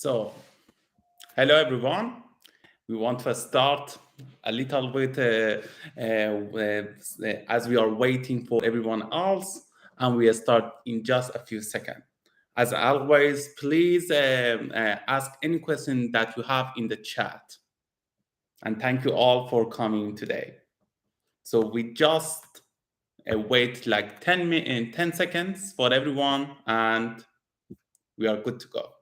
So, hello everyone. We want to start a little bit as we are waiting for everyone else, and we start in just a few seconds. As always, please ask any question that you have in the chat. And thank you all for coming today. So we just wait like 10 seconds for everyone, and we are good to go.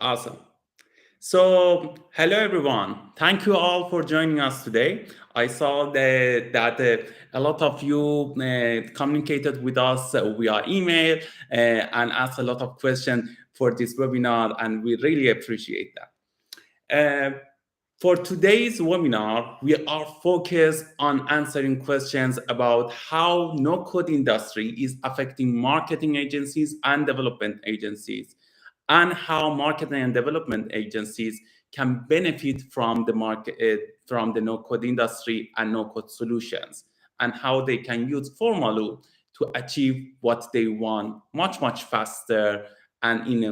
Awesome. So, hello everyone. Thank you all for joining us today. I saw that a lot of you communicated with us via email and asked a lot of questions for this webinar, and we really appreciate that. For today's webinar, we are focused on answering questions about how no-code industry is affecting marketing agencies and development agencies, and how marketing and development agencies can benefit from the from the no-code industry and no-code solutions, and how they can use Formalu to achieve what they want much faster and in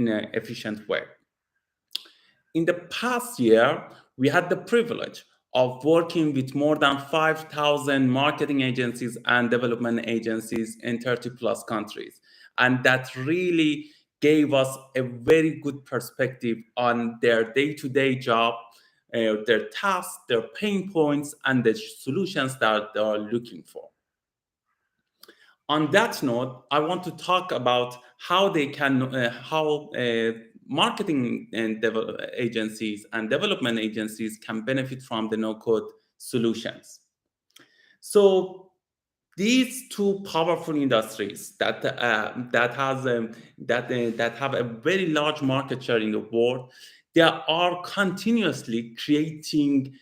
an efficient way. In the past year, we had the privilege of working with more than 5,000 marketing agencies and development agencies in 30 plus countries. And that really gave us a very good perspective on their day-to-day job, their tasks, their pain points, and the solutions that they are looking for. On that note, I want to talk about how they can, marketing and agencies and development agencies can benefit from the no-code solutions. So these two powerful industries that have a very large market share in the world, they are continuously creating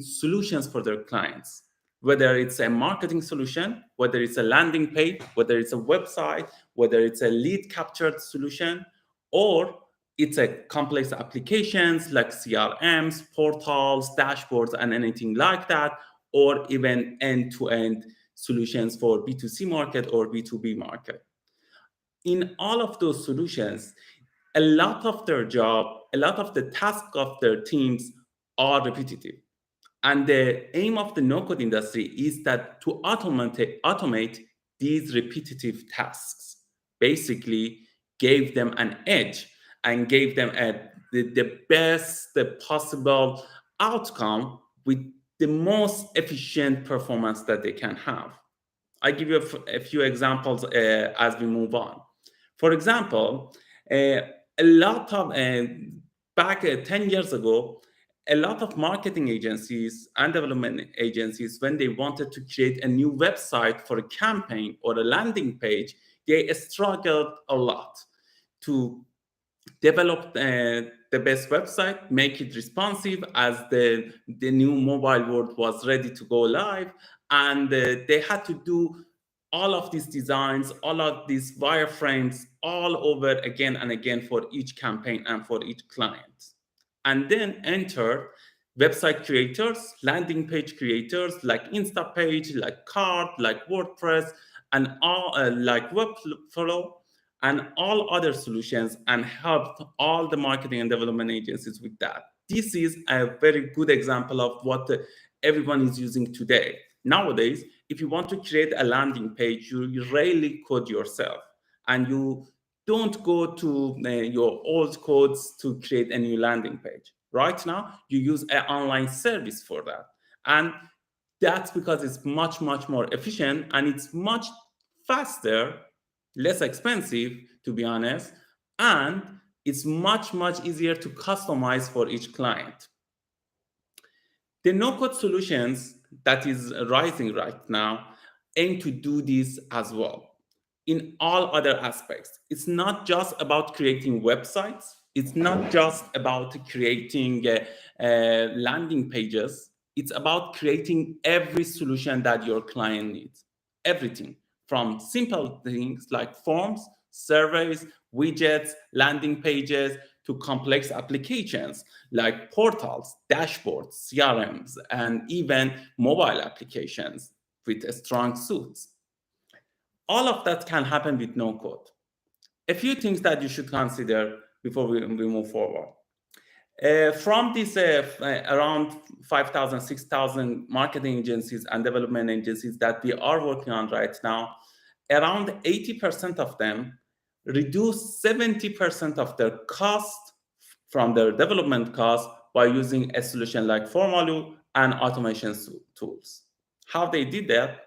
solutions for their clients. Whether it's a marketing solution, whether it's a landing page, whether it's a website, whether it's a lead captured solution, or it's a complex applications like CRMs, portals, dashboards, and anything like that, or even end-to-end solutions for B2C market or B2B market. In all of those solutions, a lot of their job, a lot of the tasks of their teams are repetitive. And the aim of the no-code industry is that to automate these repetitive tasks, basically gave them an edge and gave them the best possible outcome with the most efficient performance that they can have. I give you a few examples as we move on. For example, a lot of back 10 years ago, a lot of marketing agencies and development agencies, when they wanted to create a new website for a campaign or a landing page, they struggled a lot to develop the best website, make it responsive as the new mobile world was ready to go live. And they had to do all of these designs, all of these wireframes all over again and again for each campaign and for each client. And then enter website creators, landing page creators like Instapage, like Cart, like WordPress, and all like Webflow, and all other solutions, and helped all the marketing and development agencies with that. This is a very good example of what everyone is using today. Nowadays, if you want to create a landing page, you rarely code yourself, and you don't go to your old codes to create a new landing page. Right now, you use an online service for that. And that's because it's much more efficient, and it's much faster, less expensive, to be honest, and it's much easier to customize for each client. The no-code solutions that is rising right now aim to do this as well. in all other aspects. It's not just about creating websites. It's not just about creating landing pages. It's about creating every solution that your client needs. Everything from simple things like forms, surveys, widgets, landing pages, to complex applications like portals, dashboards, CRMs, and even mobile applications with strong suits. All of that can happen with no code. A few things that you should consider before we move forward. From these around 5,000, 6,000 marketing agencies and development agencies that we are working on right now, around 80% of them reduce 70% of their cost from their development cost by using a solution like Formalu and automation tools. How they did that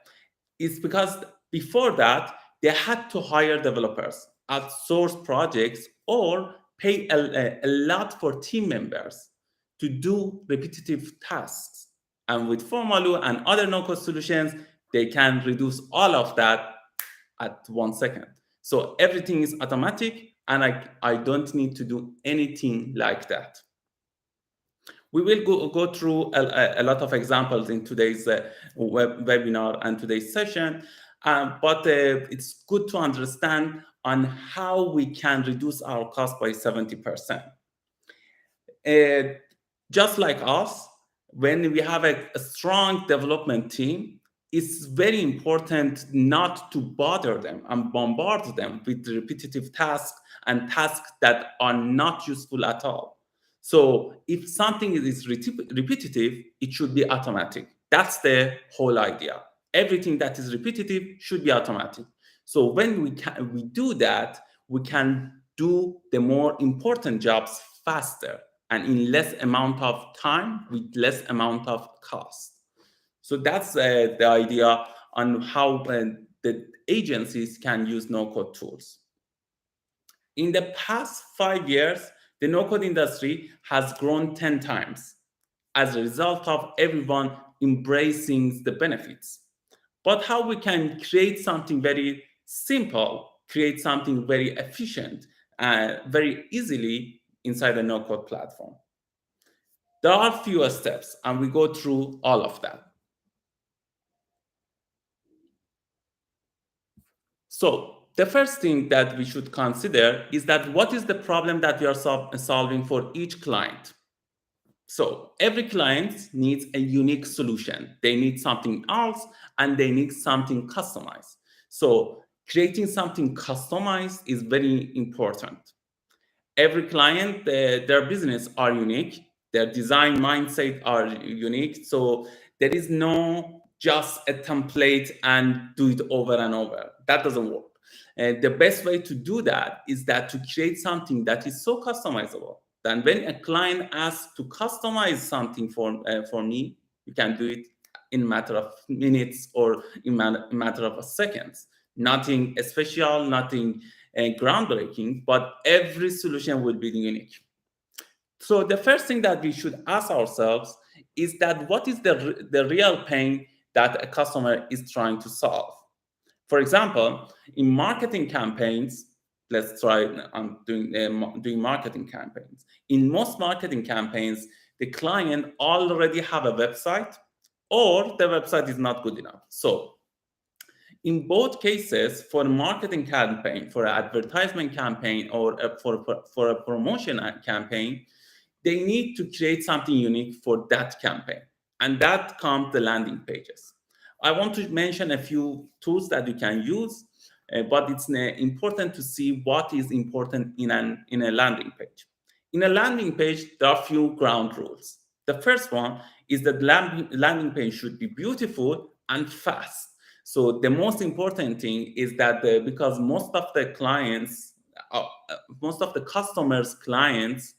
is because before that, they had to hire developers, outsource projects, or pay a lot for team members to do repetitive tasks. And with Formalu and other no-code solutions, they can reduce all of that at 1 second. So everything is automatic, and I don't need to do anything like that. We will go through a lot of examples in today's webinar and today's session, but it's good to understand on how we can reduce our cost by 70%. Just like us, when we have a strong development team, it's very important not to bother them and bombard them with repetitive tasks and tasks that are not useful at all. So if something is repetitive, it should be automatic. That's the whole idea. Everything that is repetitive should be automatic. So when we do that, we can do the more important jobs faster and in less amount of time with less amount of cost. So that's the idea on how the agencies can use no-code tools. In the past 5 years, the no-code industry has grown 10 times as a result of everyone embracing the benefits. But how we can create something very simple, create something very efficient, very easily inside a no-code platform? There are few steps, and we go through all of that. So the first thing that we should consider is that what is the problem that we are solving for each client? So every client needs a unique solution. They need something else, and they need something customized. So creating something customized is very important. Every client, their business are unique. Their design mindset are unique. So there is no just a template and do it over and over. That doesn't work. The best way to do that is that to create something that is so customizable. Then when a client asks to customize something for me, you can do it in a matter of minutes or in a matter of seconds. Nothing special, nothing groundbreaking, but every solution will be unique. So the first thing that we should ask ourselves is that what is the real pain that a customer is trying to solve? For example, in marketing campaigns, let's try doing marketing campaigns. In most marketing campaigns, the client already have a website, or the website is not good enough. So in both cases, for a marketing campaign, for an advertisement campaign, or for a promotion campaign, they need to create something unique for that campaign. And that comes the landing pages. I want to mention a few tools that you can use, but it's important to see what is important in a landing page. In a landing page, there are a few ground rules. The first one is that landing page should be beautiful and fast. So the most important thing is that because most of the clients, most of the customers' clients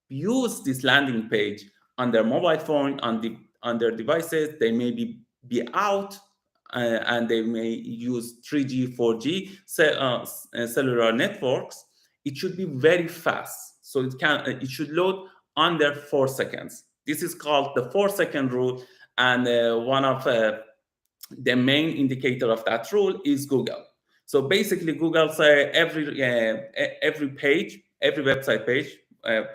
use this landing page on their mobile phone, on their devices. They may be out and they may use 3G, 4G cellular networks. It should be very fast. So it should load under 4 seconds. This is called the 4-second rule, and one of the main indicator of that rule is Google. So basically, Google say every page, every website page,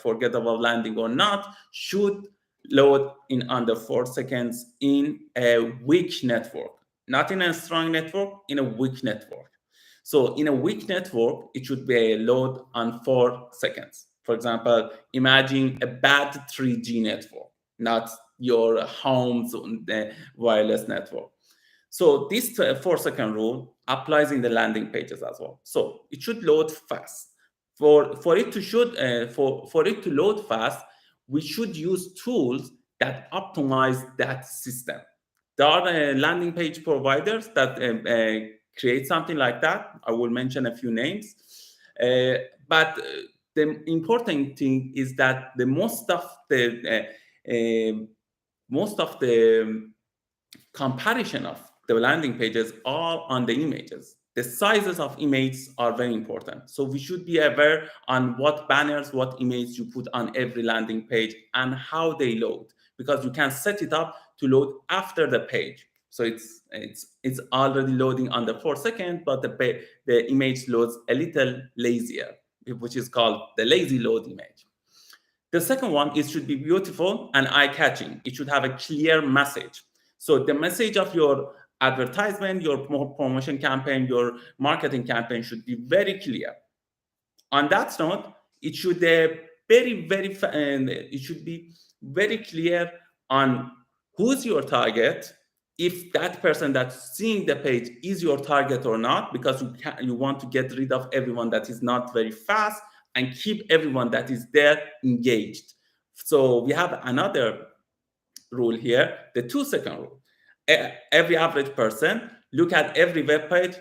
forget about landing or not, should load in under 4 seconds in a weak network, not in a strong network, in a weak network. So in a weak network, it should be a load on 4 seconds. For example, imagine a bad 3G network, not your home's wireless network. So this 4 second rule applies in the landing pages as well. So it should load fast. For it to load fast, we should use tools that optimize that system. There are landing page providers that create something like that. I will mention a few names, but the important thing is that the most of the comparison of the landing pages are on the images. The sizes of images are very important. So we should be aware on what banners, what images you put on every landing page and how they load, because you can set it up to load after the page. So it's already loading under 4 seconds, but the image loads a little lazier, which is called the lazy load image. The second one is should be beautiful and eye-catching. It should have a clear message. So the message of your advertisement, your promotion campaign, your marketing campaign should be very clear. On that note, it should it should be very clear on who's your target, if that person that's seeing the page is your target or not, because you want to get rid of everyone that is not very fast and keep everyone that is there engaged. So we have another rule here, the 2 second rule. Every average person look at every web page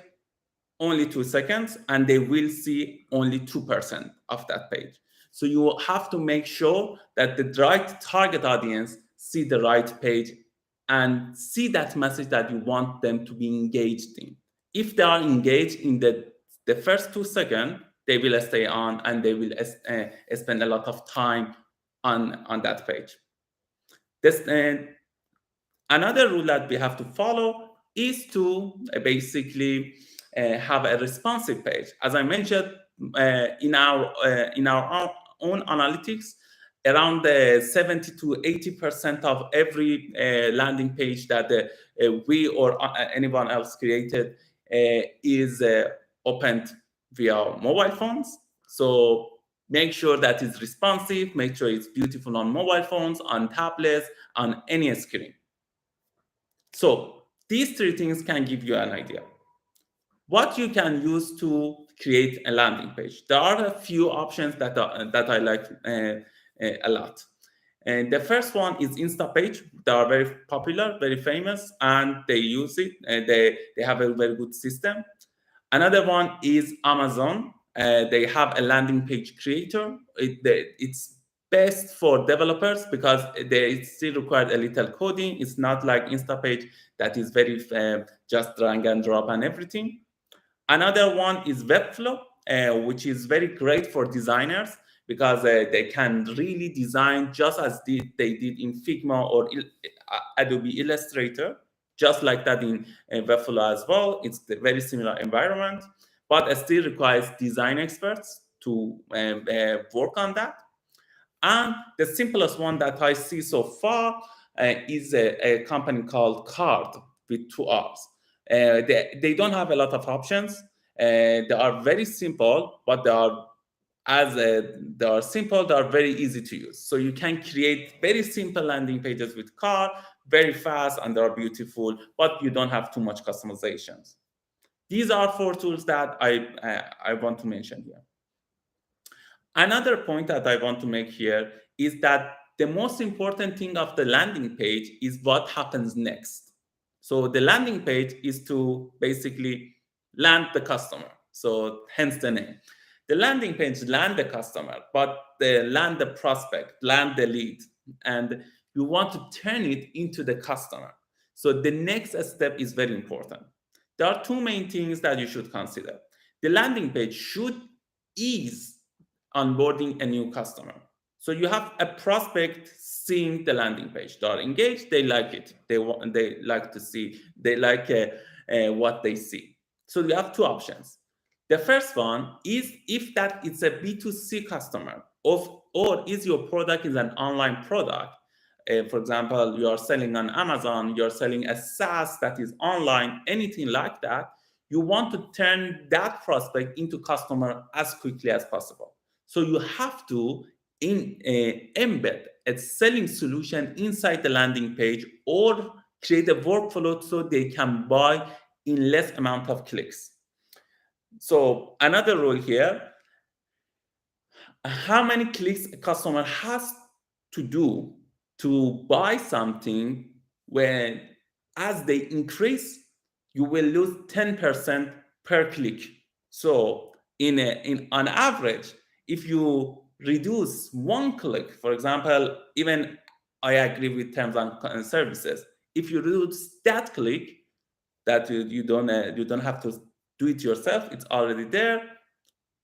only 2 seconds and they will see only 2% of that page. So you have to make sure that the right target audience see the right page and see that message that you want them to be engaged in. If they are engaged in the first 2 seconds, they will stay on and they will spend a lot of time on that page. Another rule that we have to follow is to basically have a responsive page. As I mentioned, in our own analytics, around 70 to 80% of every landing page that we or anyone else created is opened via mobile phones. So make sure that it's responsive, make sure it's beautiful on mobile phones, on tablets, on any screen. So these three things can give you an idea. What you can use to create a landing page. There are a few options that I like a lot. And the first one is Instapage. They are very popular, very famous, and they use it. They have a very good system. Another one is Amazon. They have a landing page creator. It's best for developers because they still require a little coding. It's not like Instapage that is very just drag and drop and everything. Another one is Webflow, which is very great for designers because they can really design just as they did in Figma or Adobe Illustrator, just like that in Webflow as well. It's a very similar environment, but it still requires design experts to work on that. And the simplest one that I see so far is a company called Card with 2 R's. They don't have a lot of options. They are very simple, but they are simple, they are very easy to use. So you can create very simple landing pages with Card, very fast, and they are beautiful, but you don't have too much customizations. These are 4 tools that I want to mention here. Another point that I want to make here is that the most important thing of the landing page is what happens next. So the landing page is to basically land the customer. So hence the name. The landing page land the customer, but they land the prospect, land the lead, and you want to turn it into the customer. So the next step is very important. There are 2 main things that you should consider. The landing page should ease onboarding a new customer. So you have a prospect seeing the landing page. They are engaged. They like it. They like to see. They like what they see. So you have two options. The first one is if that it's a B2C customer, or is your product is an online product. For example, you are selling on Amazon, you're selling a SaaS that is online, anything like that. You want to turn that prospect into customer as quickly as possible. So you have to embed a selling solution inside the landing page or create a workflow so they can buy in less amount of clicks. So another rule here, how many clicks a customer has to do to buy something, when as they increase, you will lose 10% per click. So in on average, if you reduce one click, for example, even I agree with terms and services, if you reduce that click, that you don't have to do it yourself, it's already there,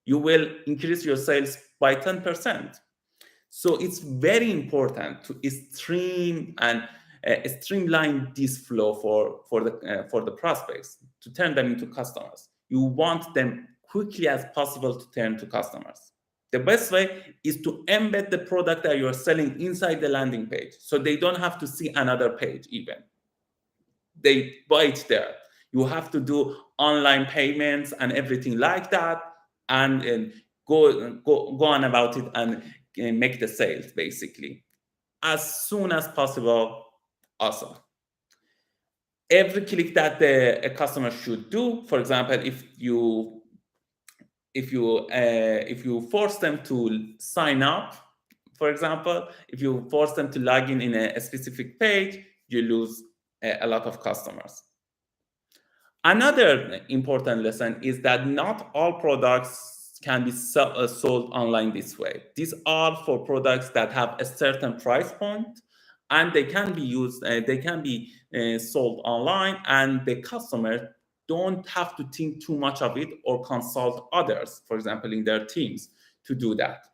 you will increase your sales by 10%. So it's very important to stream and streamline this flow for the prospects to turn them into customers. You want them quickly as possible to turn to customers. The best way is to embed the product that you're selling inside the landing page, so they don't have to see another page even. They buy it there. You have to do online payments and everything like that, and go on about it and make the sales basically as soon as possible. Also, every click that a customer should do, for example, if you force them to sign up, for example, if you force them to log in a specific page, you lose a lot of customers. Another important lesson is that not all products can be sold online this way. These are for products that have a certain price point, and they can be used, they can be sold online, and the customer don't have to think too much of it or consult others, for example, in their teams to do that.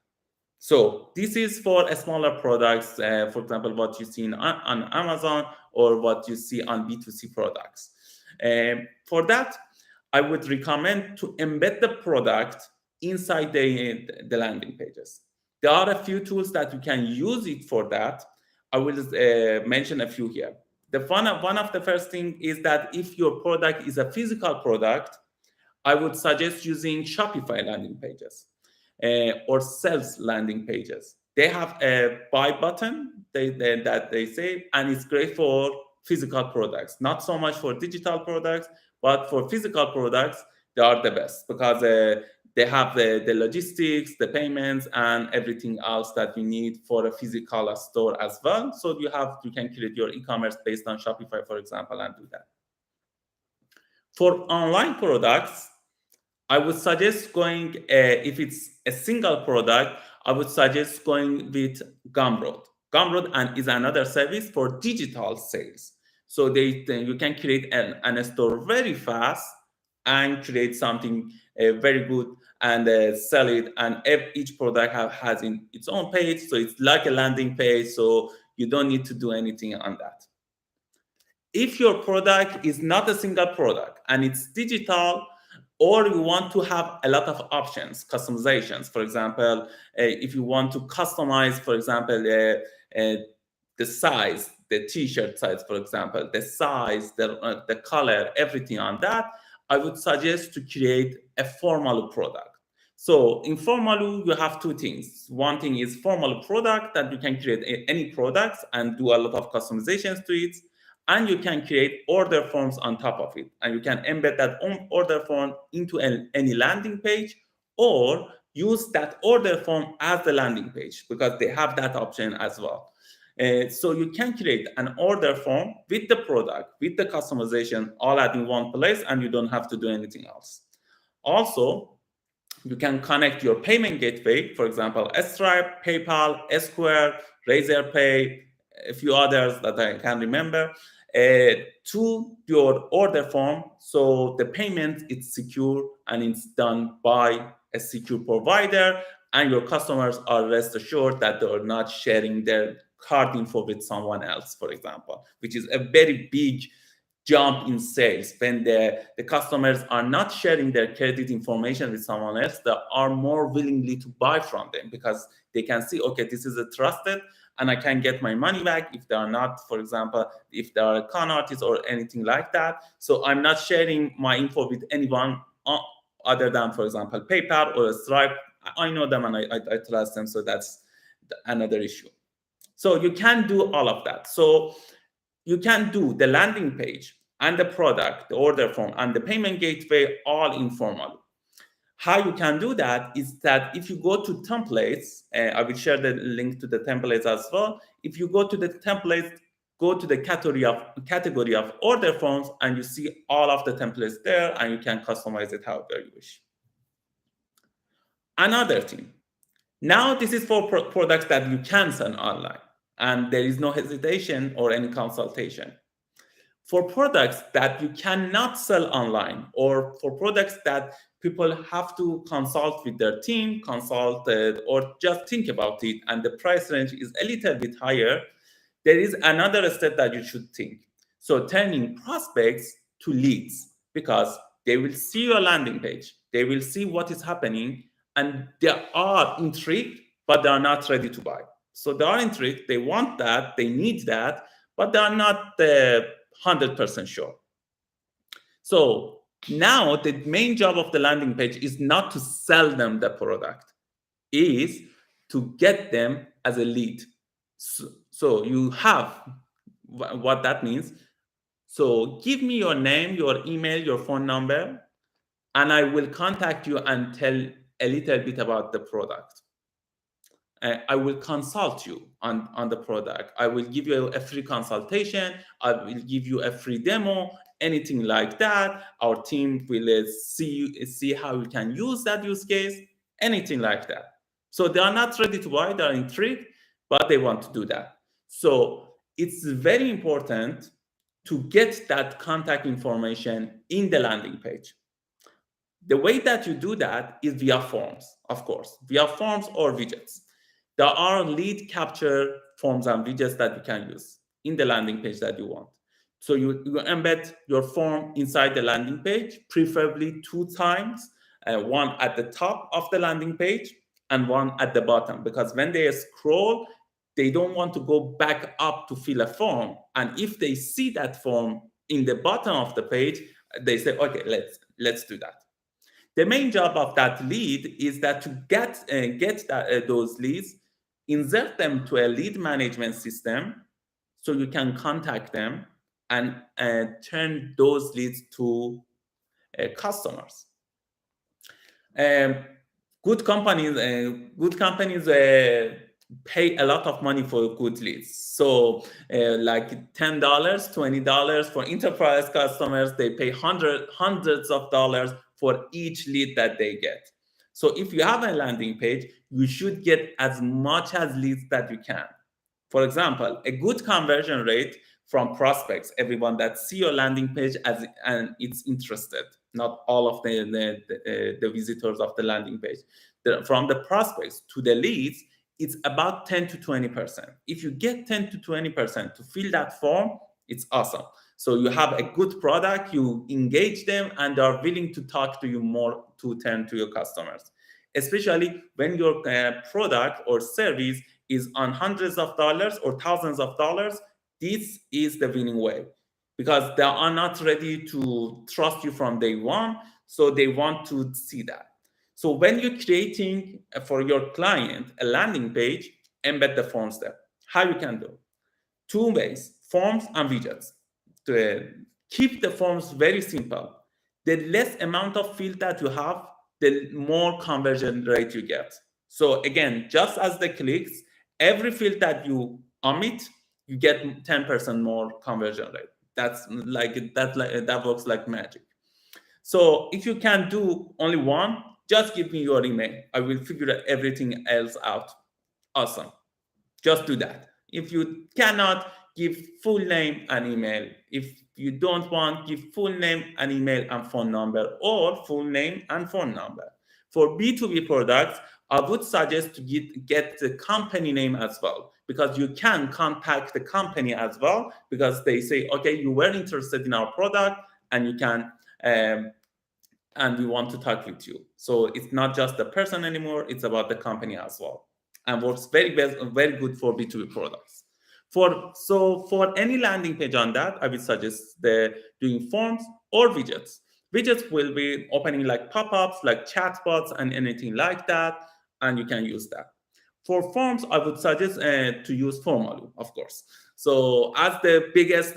So this is for smaller products, for example, what you see on Amazon or what you see on B2C products. For that, I would recommend to embed the product inside the landing pages. There are a few tools that you can use it for that. I will mention a few here. One of the first thing is that if your product is a physical product, I would suggest using Shopify landing pages or sales landing pages. They have a buy button that they say, and it's great for physical products, not so much for digital products, but for physical products, they are the best because they have the logistics, the payments, and everything else that you need for a physical store as well. So you can create your e-commerce based on Shopify, for example, and do that. For online products, I would suggest going, if it's a single product, I would suggest going with Gumroad. Gumroad is another service for digital sales. So you can create a store very fast and create something very good and sell it. And each product has its own page. So it's like a landing page. So you don't need to do anything on that. If your product is not a single product and it's digital, or you want to have a lot of options, customizations, for example, if you want to customize, for example, the size, the t-shirt size, for example, the size, the color, everything on that, I would suggest to create a formal product. So in Formalu, you have two things. One thing is formal product that you can create any products and do a lot of customizations to it. And you can create order forms on top of it. And you can embed that order form into any landing page, or use that order form as the landing page because they have that option as well. So you can create an order form with the product, with the customization, all at in one place, and you don't have to do anything else. Also, you can connect your payment gateway, for example, Stripe, PayPal, Square, Razorpay, a few others that I can remember, to your order form. So the payment is secure and it's done by a secure provider, and your customers are rest assured that they are not sharing their card info with someone else, for example, which is a very big jump in sales. When the customers are not sharing their credit information with someone else, they are more willingly to buy from them because they can see, okay, this is a trusted and I can get my money back if they are not, for example, if they are a con artist or anything like that. So I'm not sharing my info with anyone other than, for example, PayPal or Stripe. I know them and I trust them, so that's another issue. So you can do all of that. So you can do the landing page and the product, the order form, and the payment gateway all informally. How you can do that is that if you go to templates, I will share the link to the templates as well. If you go to the templates, go to the category of order forms, and you see all of the templates there, and you can customize it however you wish. Another thing, now this is for products that you can sell online, and there is no hesitation or any consultation. For products that you cannot sell online, or for products that people have to consult with their team, or just think about it, and the price range is a little bit higher, there is another step that you should think. So turning prospects to leads, because they will see your landing page, they will see what is happening, and they are intrigued, but they are not ready to buy. So they are intrigued, they want that, they need that, but they are not 100% sure. So now the main job of the landing page is not to sell them the product, is to get them as a lead. So you have what that means. So give me your name, your email, your phone number, and I will contact you and tell a little bit about the product. I will consult you on the product. I will give you a free consultation. I will give you a free demo, anything like that. Our team will see how you can use that use case, anything like that. So they are not ready to buy, they are intrigued, but they want to do that. So it's very important to get that contact information in the landing page. The way that you do that is via forms, of course, via forms or widgets. There are lead capture forms and widgets that you can use in the landing page that you want. So you embed your form inside the landing page, preferably 2 times, one at the top of the landing page and one at the bottom, because when they scroll, they don't want to go back up to fill a form. And if they see that form in the bottom of the page, they say, okay, let's do that. The main job of that lead is that to get those leads, insert them to a lead management system so you can contact them and turn those leads to customers. Good companies pay a lot of money for good leads. So like $10, $20 for enterprise customers, they pay hundreds of dollars for each lead that they get. So if you have a landing page, you should get as much as leads that you can. For example, a good conversion rate from prospects, everyone that see your landing page and it's interested, not all of the visitors of the landing page. From the prospects to the leads, it's about 10 to 20%. If you get 10 to 20% to fill that form, it's awesome. So you have a good product, you engage them, and they're willing to talk to you more to turn to your customers. Especially when your product or service is on hundreds of dollars or thousands of dollars, this is the winning way, because they are not ready to trust you from day one, so they want to see that. So when you're creating for your client a landing page, embed the forms there. How you can do? 2 ways, forms and widgets. To keep the forms very simple. The less amount of field that you have, the more conversion rate you get. So again, just as the clicks, every field that you omit, you get 10% more conversion rate. That works like magic. So if you can do only one, just give me your email. I will figure everything else out. Awesome. Just do that. If you cannot, give full name and email. If you don't want, give full name and email and phone number, or full name and phone number. For B2B products, I would suggest to get the company name as well, because you can contact the company as well, because they say, okay, you were interested in our product and you can, and we want to talk with you. So it's not just the person anymore, it's about the company as well. And works very good for B2B products. For any landing page on that, I would suggest doing forms or widgets. Widgets will be opening like pop-ups, like chatbots and anything like that, and you can use that. For forms, I would suggest to use Formaloo, of course. So as the biggest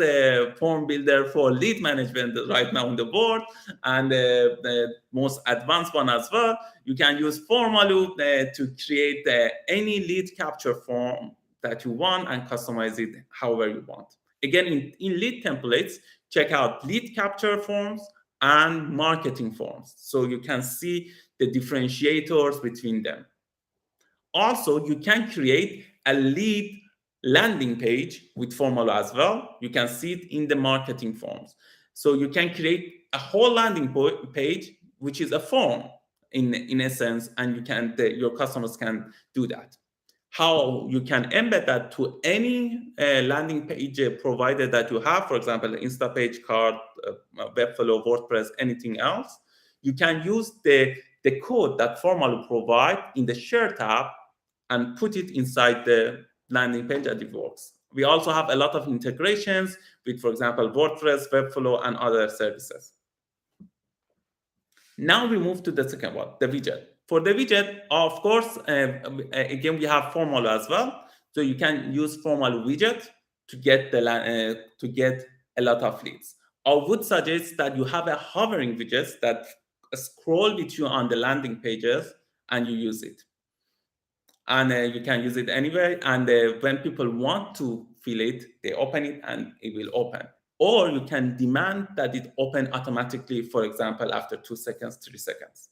form builder for lead management right now in the world, and the most advanced one as well, you can use Formaloo to create any lead capture form that you want and customize it however you want. Again, in lead templates, check out lead capture forms and marketing forms, so you can see the differentiators between them. Also, you can create a lead landing page with Formaloo as well. You can see it in the marketing forms. So you can create a whole landing page, which is a form in essence, and your customers can do that. How you can embed that to any landing page provider that you have, for example, Instapage, Card, Webflow, WordPress, anything else. You can use the code that Formaloo provide in the Share tab and put it inside the landing page, and it works. We also have a lot of integrations with, for example, WordPress, Webflow, and other services. Now we move to the second one, the widget. For the widget, of course, again, we have Formaloo as well. So you can use Formaloo widget to get a lot of leads. I would suggest that you have a hovering widget that scroll with you on the landing pages and you use it. And you can use it anywhere. And when people want to fill it, they open it and it will open. Or you can demand that it open automatically, for example, after 2 seconds, 3 seconds.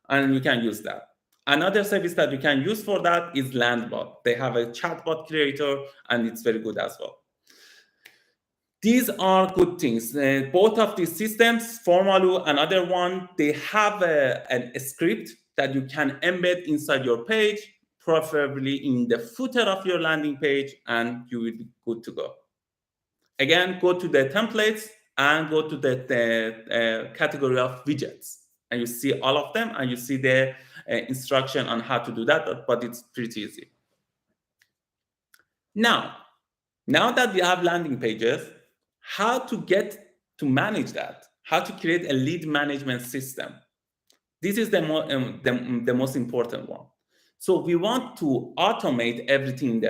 And you can use that. Another service that you can use for that is Landbot. They have a chatbot creator, and it's very good as well. These are good things. Both of these systems, Formaloo and other one, they have a script that you can embed inside your page, preferably in the footer of your landing page, and you will be good to go. Again, go to the templates and go to the category of widgets, and you see all of them, and you see the instruction on how to do that, but it's pretty easy. Now that we have landing pages, how to get to manage that, how to create a lead management system. This is the most important one. So we want to automate everything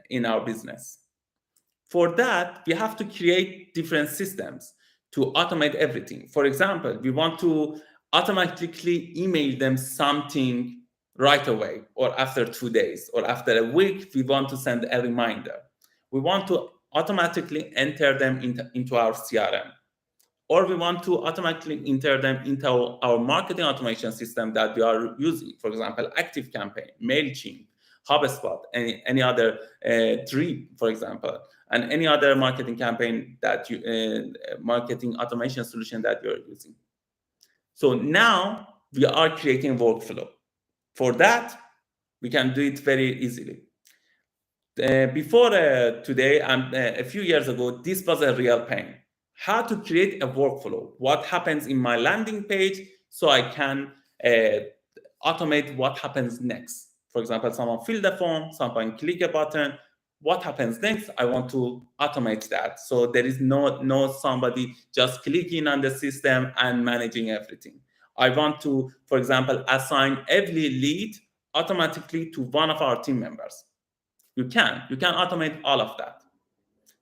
in our business. For that, we have to create different systems to automate everything. For example, we want to automatically email them something right away, or after 2 days, or after a week, we want to send a reminder. We want to automatically enter them into our CRM, or we want to automatically enter them into our marketing automation system that we are using. For example, ActiveCampaign, MailChimp, HubSpot, any other Drip, for example, and any other marketing campaign that marketing automation solution that you're using. So now we are creating workflow. For that, we can do it very easily. Before today, and a few years ago, this was a real pain. How to create a workflow? What happens in my landing page so I can automate what happens next? For example, someone fill the form, someone click a button. What happens next? I want to automate that. So there is no somebody just clicking on the system and managing everything. I want to, for example, assign every lead automatically to one of our team members. You can automate all of that.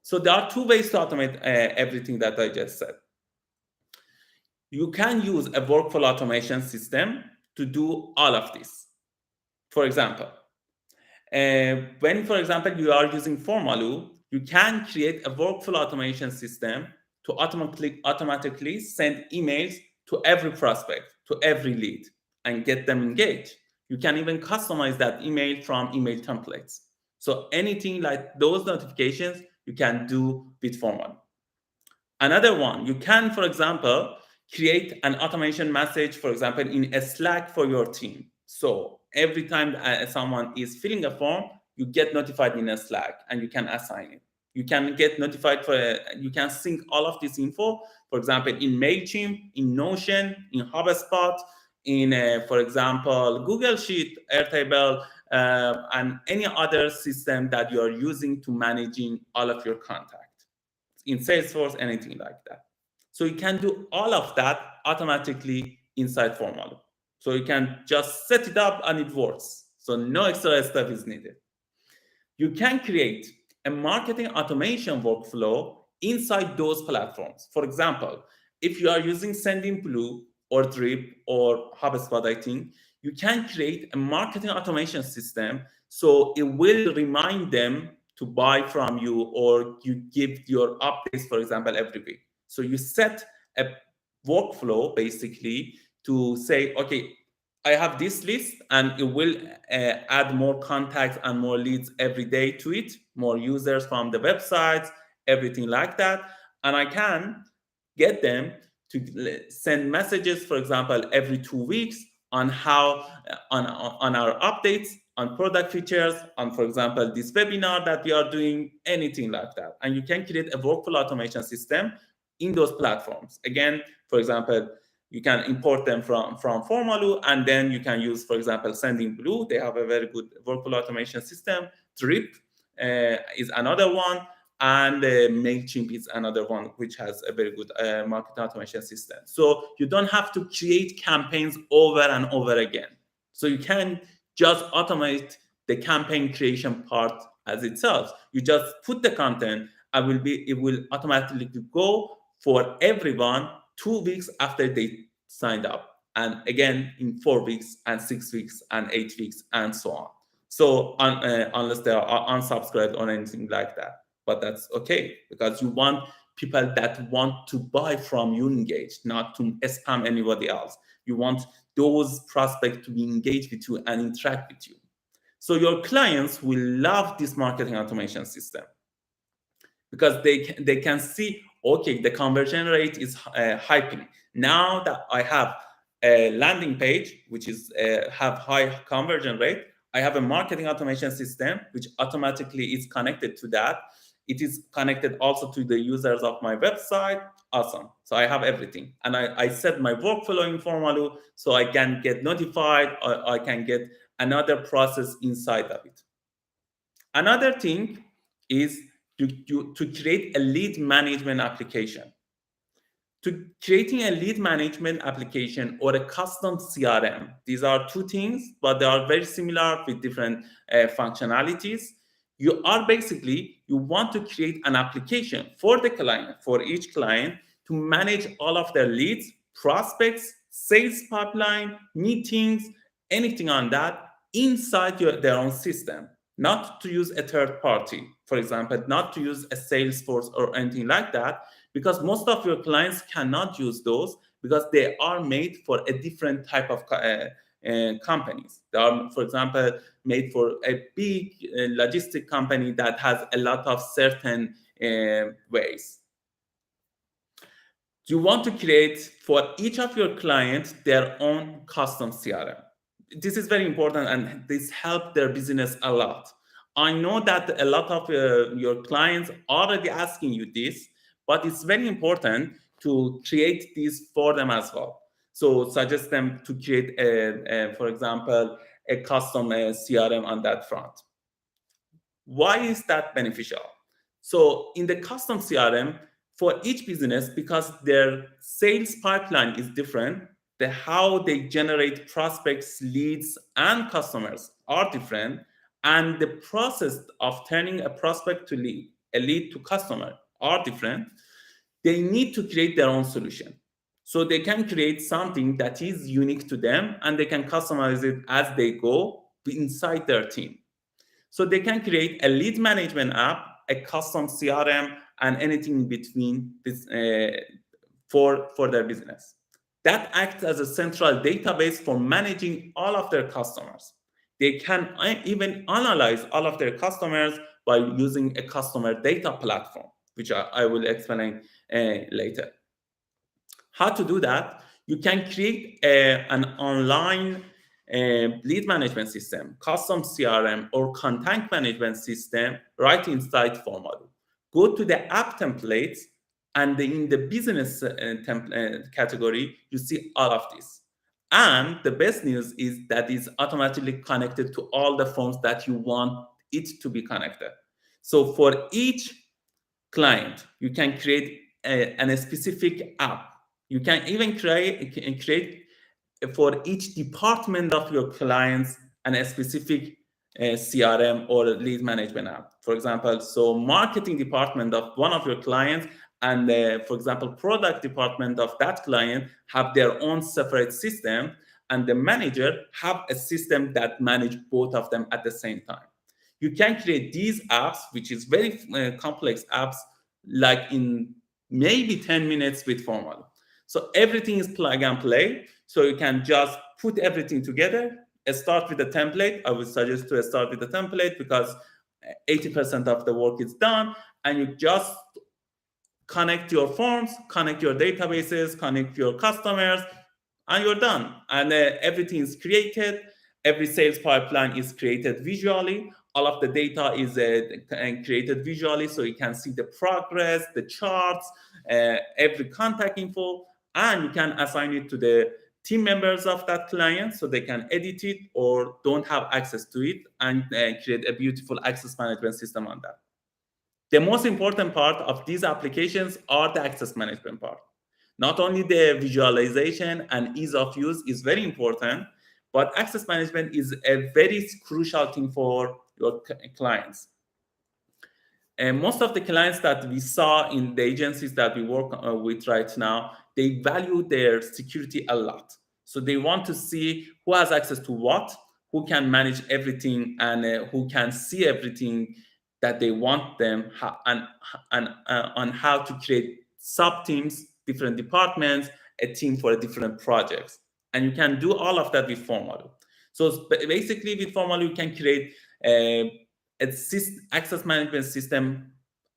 So there are two ways to automate everything that I just said. You can use a workflow automation system to do all of this. For example, when, for example, you are using Formaloo, you can create a workflow automation system to automatically send emails to every prospect, to every lead, and get them engaged. You can even customize that email from email templates. So anything like those notifications, you can do with Formaloo. Another one, you can, for example, create an automation message, for example, in a Slack for your team. So every time someone is filling a form, you get notified in a Slack and you can assign it. You can get notified you can sync all of this info, for example, in MailChimp, in Notion, in HubSpot, in, for example, Google Sheet, Airtable, and any other system that you are using to managing all of your contact. In Salesforce, anything like that. So you can do all of that automatically inside Formalo. So you can just set it up and it works. So no extra stuff is needed. You can create a marketing automation workflow inside those platforms. For example, if you are using Sendinblue or Drip or HubSpot, I think, you can create a marketing automation system so it will remind them to buy from you, or you give your updates, for example, every week. So you set a workflow basically to say, okay, I have this list and it will add more contacts and more leads every day to it, more users from the websites, everything like that. And I can get them to send messages, for example, every 2 weeks on how, on our updates, on product features, on, for example, this webinar that we are doing, anything like that. And you can create a workflow automation system in those platforms. Again, for example, you can import them from Formalo, and then you can use, for example, Sendinblue. They have a very good workflow automation system. Drip is another one, and MailChimp is another one, which has a very good marketing automation system. So you don't have to create campaigns over and over again. So you can just automate the campaign creation part as itself. You just put the content, and it will automatically go for everyone 2 weeks after they signed up, and again in 4 weeks and 6 weeks and 8 weeks and so on. So unless they are unsubscribed or anything like that, but that's okay, because you want people that want to buy from you engaged, not to spam anybody else. You want those prospects to be engaged with you and interact with you. So your clients will love this marketing automation system, because they can see, okay, the conversion rate is hyping. Now that I have a landing page which is have high conversion rate, I have a marketing automation system which automatically is connected to that. It is connected also to the users of my website. Awesome. So I have everything, and I set my workflow in Formalo so I can get notified, or I can get another process inside of it. Another thing is to create a lead management application. To creating a lead management application or a custom CRM, these are two things, but they are very similar with different functionalities. You want to create an application for the client, for each client, to manage all of their leads, prospects, sales pipeline, meetings, anything on that inside their own system. Not to use a third party, for example, not to use a Salesforce or anything like that, because most of your clients cannot use those, because they are made for a different type of companies. They are, for example, made for a big logistic company that has a lot of certain ways. You want to create for each of your clients their own custom CRM. This is very important, and this helps their business a lot. I know that a lot of your clients are already asking you this, but it's very important to create this for them as well. So suggest them to create, for example, a custom CRM on that front. Why is that beneficial? So in the custom CRM, for each business, because their sales pipeline is different, how they generate prospects, leads, and customers are different, and the process of turning a prospect to lead, a lead to customer, are different. They need to create their own solution. So they can create something that is unique to them, and they can customize it as they go inside their team. So they can create a lead management app, a custom CRM, and anything in between this, for their business. That acts as a central database for managing all of their customers. They can even analyze all of their customers by using a customer data platform, which I will explain later. How to do that? You can create an online lead management system, custom CRM, or content management system right inside Formalo. Go to the app templates, and in the business category, you see all of this. And the best news is that it's automatically connected to all the forms that you want it to be connected. So for each client, you can create a specific app. You can even create for each department of your clients and a specific CRM or lead management app. For example, so marketing department of one of your clients and for example, product department of that client have their own separate system, and the manager have a system that manage both of them at the same time. You can create these apps, which is very complex apps, like in maybe 10 minutes with Formalo. So everything is plug and play. So you can just put everything together. Start with a template. I would suggest to start with a template because 80% of the work is done, and you just connect your forms, connect your databases, connect your customers, and you're done. And everything is created. Every sales pipeline is created visually. All of the data is created visually, so you can see the progress, the charts, every contact info, and you can assign it to the team members of that client so they can edit it or don't have access to it, and create a beautiful access management system on that. The most important part of these applications are the access management part. Not only the visualization and ease of use is very important, but access management is a very crucial thing for your clients. And most of the clients that we saw in the agencies that we work with right now, they value their security a lot. So they want to see who has access to what, who can manage everything, and who can see everything that they want them, and on how to create sub teams, different departments, a team for different projects. And you can do all of that with Formalo. So basically with Formalo, you can create access management system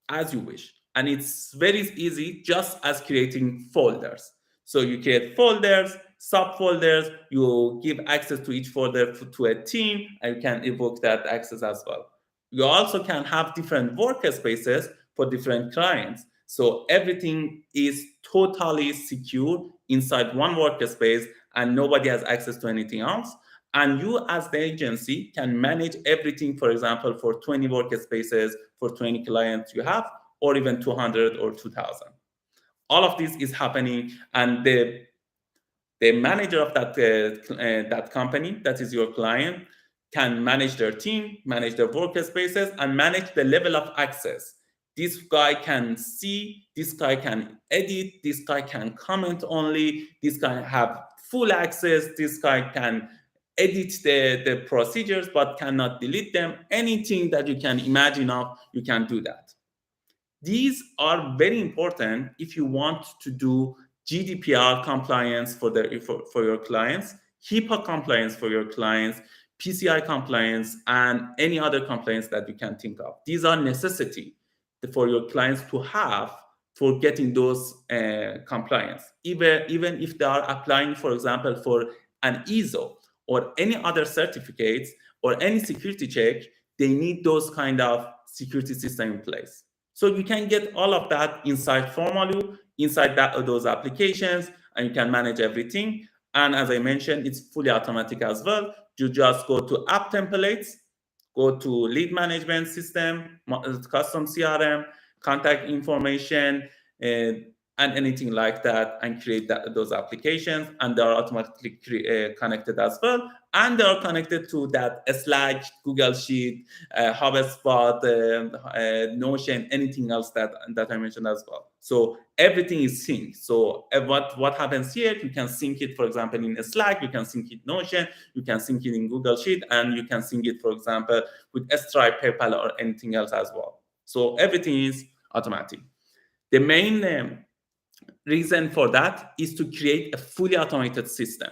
as you wish. And it's very easy, just as creating folders. So you create folders, subfolders, you give access to each folder to a team, and you can evoke that access as well. You also can have different workspaces for different clients. So everything is totally secure inside one workspace, and nobody has access to anything else. And you as the agency can manage everything, for example, for 20 workspaces, for 20 clients you have, or even 200 or 2,000. All of this is happening, and the manager of that company, that is your client, can manage their team, manage their workspaces, and manage the level of access. This guy can see, this guy can edit, this guy can comment only, this guy have full access, this guy can edit the procedures but cannot delete them. Anything that you can imagine of, you can do that. These are very important if you want to do GDPR compliance for your clients, HIPAA compliance for your clients, PCI compliance, and any other compliance that you can think of. These are necessity for your clients to have for getting those compliance. Even if they are applying, for example, for an ISO or any other certificates or any security check, they need those kind of security system in place. So you can get all of that inside Formalo, inside those applications, and you can manage everything. And as I mentioned, it's fully automatic as well. You just go to app templates, go to lead management system, custom CRM, contact information, and anything like that, and create those applications, and they are automatically connected as well. And they are connected to that Slack, Google Sheet, HubSpot, Notion, anything else that I mentioned as well. So everything is synced. So what happens here, you can sync it, for example, in Slack, you can sync it in Notion, you can sync it in Google Sheet, and you can sync it, for example, with Stripe, PayPal, or anything else as well. So everything is automatic. The main reason for that is to create a fully automated system.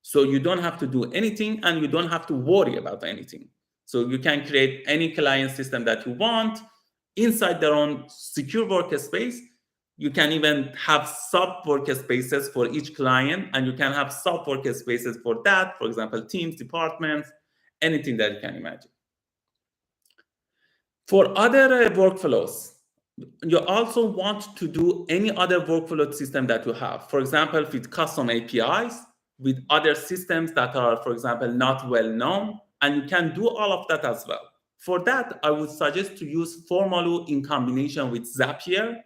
So you don't have to do anything, and you don't have to worry about anything. So you can create any client system that you want inside their own secure workspace, You can even have sub workspaces for each client, and you can have sub workspaces for that, for example, teams, departments, anything that you can imagine. For other workflows, you also want to do any other workflow system that you have. For example, with custom APIs, with other systems that are, for example, not well known, and you can do all of that as well. For that, I would suggest to use Formalu in combination with Zapier,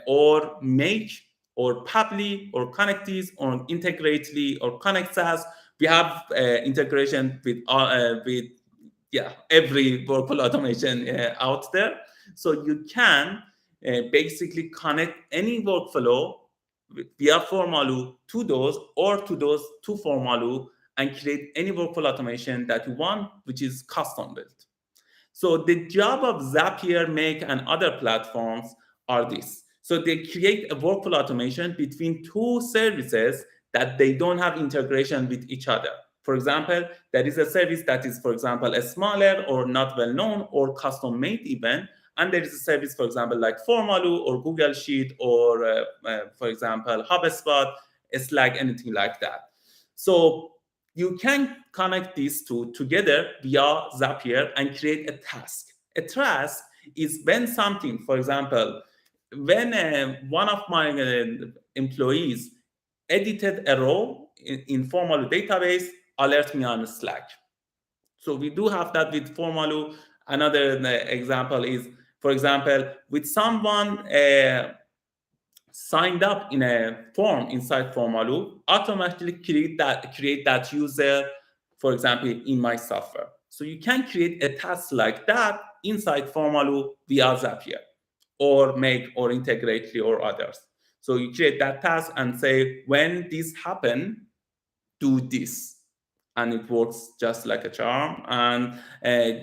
or Make, or Pabbly, or Connectease, or Integrately, or ConnectSAS. We have integration with every workflow automation out there. So you can basically connect any workflow via Formalu to those, or to those to Formalu, and create any workflow automation that you want, which is custom built. So the job of Zapier, Make, and other platforms are this. So they create a workflow automation between two services that they don't have integration with each other. For example, there is a service that is, for example, a smaller or not well known or custom made even, and there is a service, for example, like Formalu or Google Sheet or, for example, HubSpot, Slack, anything like that. So you can connect these two together via Zapier and create a task. A task is when something, for example, when one of my employees edited a row in Formalu database, alert me on Slack. So we do have that with Formalu. Another example is, for example, with someone signed up in a form inside Formalu, automatically create that user, for example, in my software. So you can create a task like that inside Formalu via Zapier, or Make, or Integrately, or others. So you create that task and say, when this happen, do this, and it works just like a charm, and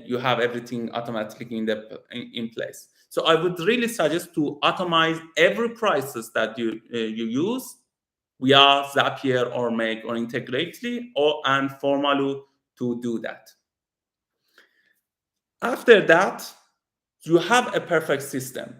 you have everything automatically in place. So I would really suggest to automate every process that you use via Zapier, or Make, or Integrately, and Formalu to do that. After that, you have a perfect system.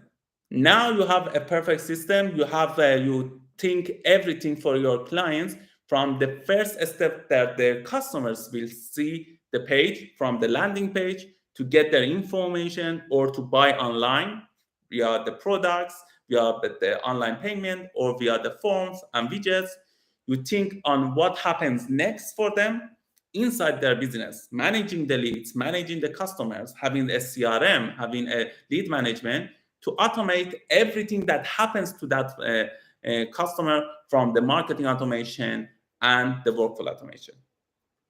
Now you have a perfect system. You think everything for your clients from the first step that their customers will see the page, from the landing page, to get their information or to buy online via the products, via the online payment, or via the forms and widgets. You think on what happens next for them inside their business, managing the leads, managing the customers, having a CRM, having a lead management, to automate everything that happens to that customer, from the marketing automation and the workflow automation.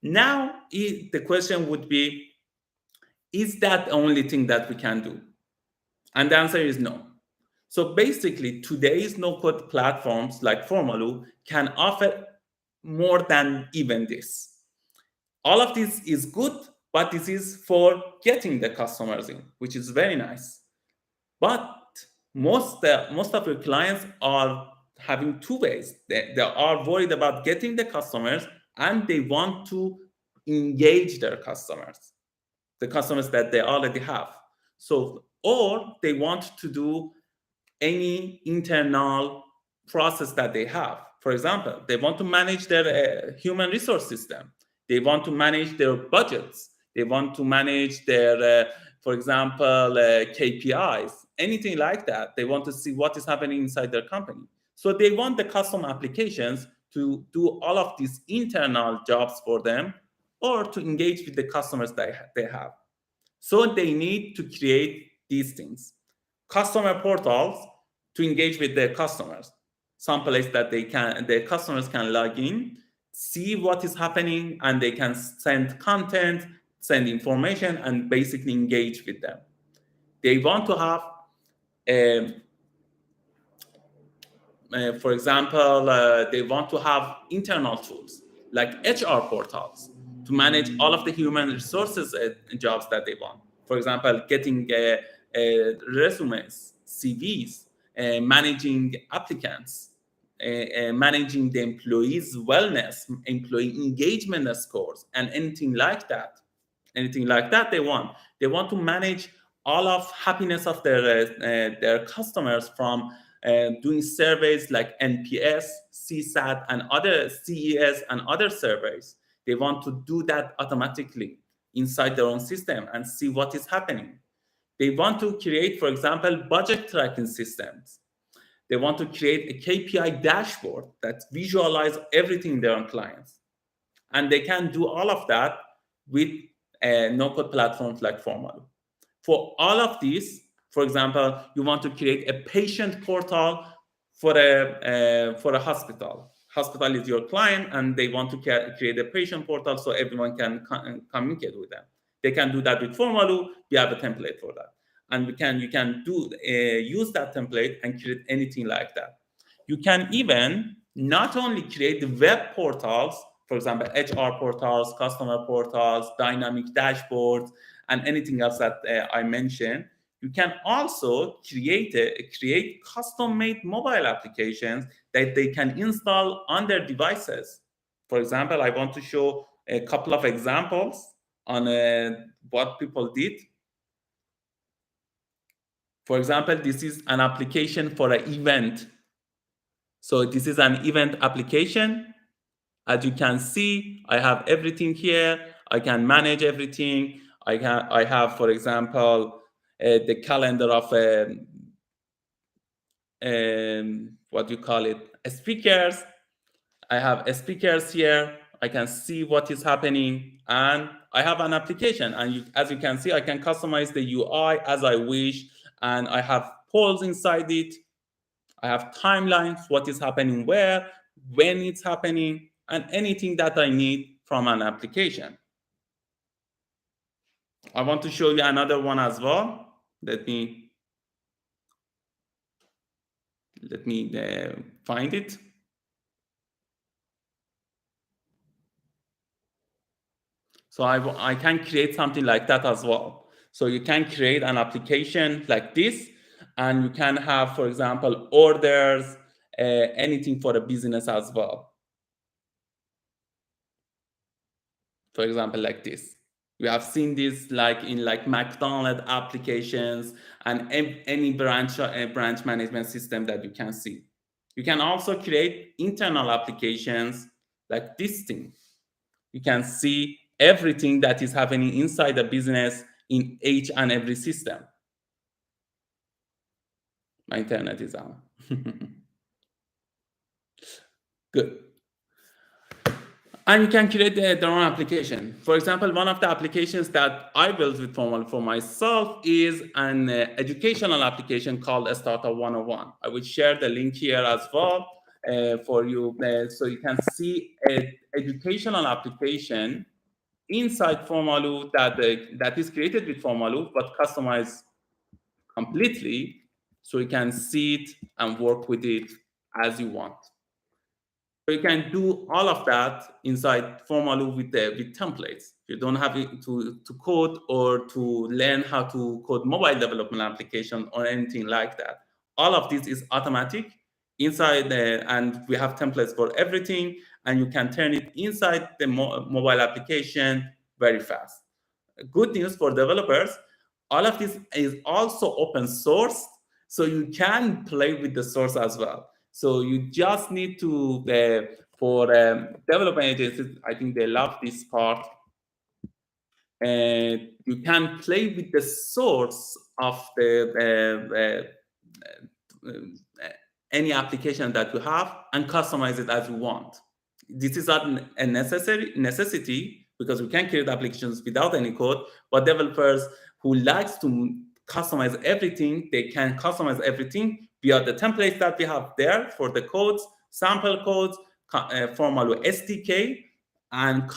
Now, the question would be, is that the only thing that we can do? And the answer is no. So basically, today's no-code platforms like Formalu can offer more than even this. All of this is good, but this is for getting the customers in, which is very nice. But most of your clients are having two ways. They are worried about getting the customers, and they want to engage their customers, the customers that they already have. So, or they want to do any internal process that they have. For example, they want to manage their human resource system. They want to manage their budgets. They want to manage their, for example, KPIs, anything like that. They want to see what is happening inside their company. So they want the custom applications to do all of these internal jobs for them, or to engage with the customers that they have. So they need to create these things. Customer portals to engage with their customers. Some place that their customers can log in, see what is happening, and they can send content, send information, and basically engage with them. They want to have, for example, they want to have internal tools like HR portals to manage all of the human resources jobs that they want. For example, getting resumes, CVs, managing applicants, managing the employees' wellness, employee engagement scores, and anything like that. Anything like that they want. They want to manage all of happiness of their customers, from doing surveys like NPS, CSAT, and other CES and other surveys. They want to do that automatically inside their own system and see what is happening. They want to create, for example, budget tracking systems. They want to create a KPI dashboard that visualize everything in their own clients. And they can do all of that with no-code platforms like Formalu. For all of these, for example, you want to create a patient portal for a hospital. Hospital is your client, and they want to create a patient portal so everyone can communicate with them. They can do that with Formalu. We have a template for that, and you can use that template and create anything like that. You can even not only create the web portals, for example, HR portals, customer portals, dynamic dashboards, and anything else that I mentioned. You can also create custom-made mobile applications that they can install on their devices. For example, I want to show a couple of examples on what people did. For example, this is an application for an event. So this is an event application. As you can see, I have everything here. I can manage everything. I have, for example, the calendar of what you call it, speakers. I have speakers here. I can see what is happening, and I have an application. And as you can see, I can customize the UI as I wish, and I have polls inside it. I have timelines, what is happening where, when it's happening, and anything that I need from an application. I want to show you another one as well. Let me find it. So I can create something like that as well. So you can create an application like this, and you can have, for example, orders, anything for a business as well. For example, like this. We have seen this like in McDonald's applications and any branch management system that you can see. You can also create internal applications like this thing. You can see everything that is happening inside the business in each and every system. My internet is on. Good. And you can create their own application. For example, one of the applications that I built with Formalu for myself is an educational application called Startup 101. I will share the link here as well for you, so you can see an educational application inside Formalu that is created with Formalu, but customized completely, so you can see it and work with it as you want. So you can do all of that inside Formalu with templates. You don't have to code or to learn how to code mobile development application or anything like that. All of this is automatic inside and we have templates for everything, and you can turn it inside the mobile application very fast. Good news for developers, all of this is also open source, so you can play with the source as well. So you just need to, for development agencies, I think they love this part. And you can play with the source of any application that you have and customize it as you want. This is not a necessity because we can create applications without any code, but developers who likes to customize everything, they can customize everything via the templates that we have there for the codes, sample codes, Formalu SDK, and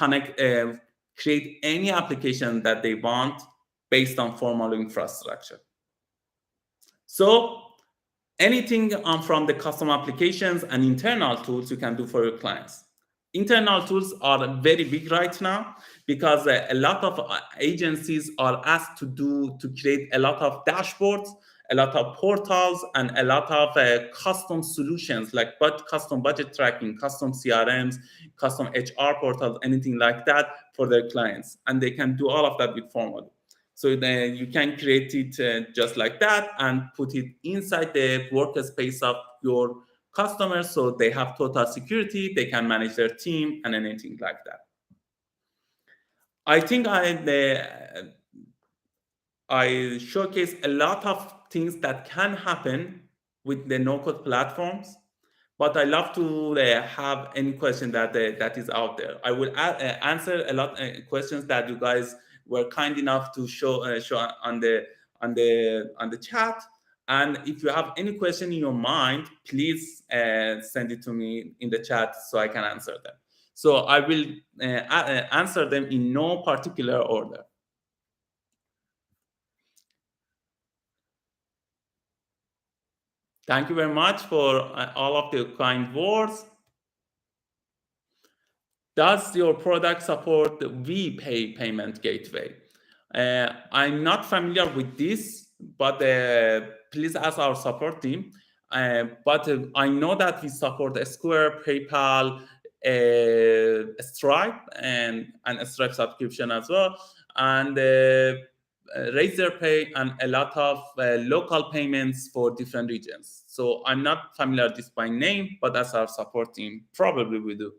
create any application that they want based on Formalu infrastructure. So anything from the custom applications and internal tools you can do for your clients. Internal tools are very big right now because a lot of agencies are asked to create a lot of dashboards, a lot of portals, and a lot of custom solutions like custom budget tracking, custom CRMs, custom HR portals, anything like that for their clients. And they can do all of that with Formalu. So then you can create it just like that and put it inside the workspace of your customers, so they have total security, they can manage their team and anything like that. I think I showcase a lot of things that can happen with the no-code platforms, but I love to have any question that is out there. I will answer a lot questions that you guys were kind enough to show on the chat. And if you have any question in your mind, please send it to me in the chat so I can answer them. So I will answer them in no particular order. Thank you very much for all of the kind words. Does your product support the VPay payment gateway? I'm not familiar with this, but please ask our support team. But I know that we support Square, PayPal, Stripe, and a Stripe subscription as well, and Razorpay, and a lot of local payments for different regions. So I'm not familiar with this by name, but that's our support team. Probably we do.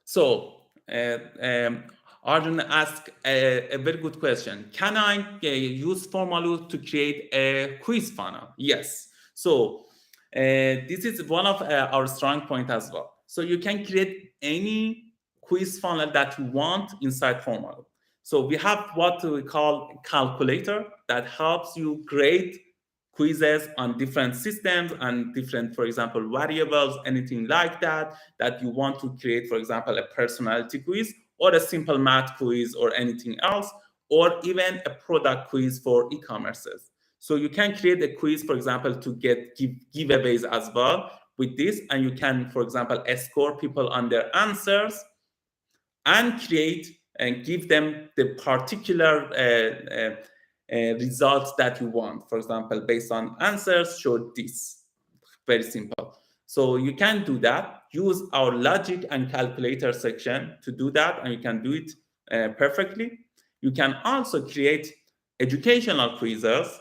So Arjun asked a very good question. Can I use Formaloo to create a quiz funnel? Yes. So this is one of our strong point as well. So you can create any quiz funnel that you want inside Formaloo. So we have what we call calculator that helps you create quizzes on different systems and different, for example, variables, anything like that you want to create, for example, a personality quiz or a simple math quiz or anything else, or even a product quiz for e-commerces. So you can create a quiz, for example, to get giveaways as well with this, and you can, for example, score people on their answers and create and give them the particular results that you want. For example, based on answers, show this. Very simple. So you can do that. Use our logic and calculator section to do that, and you can do it perfectly. You can also create educational quizzes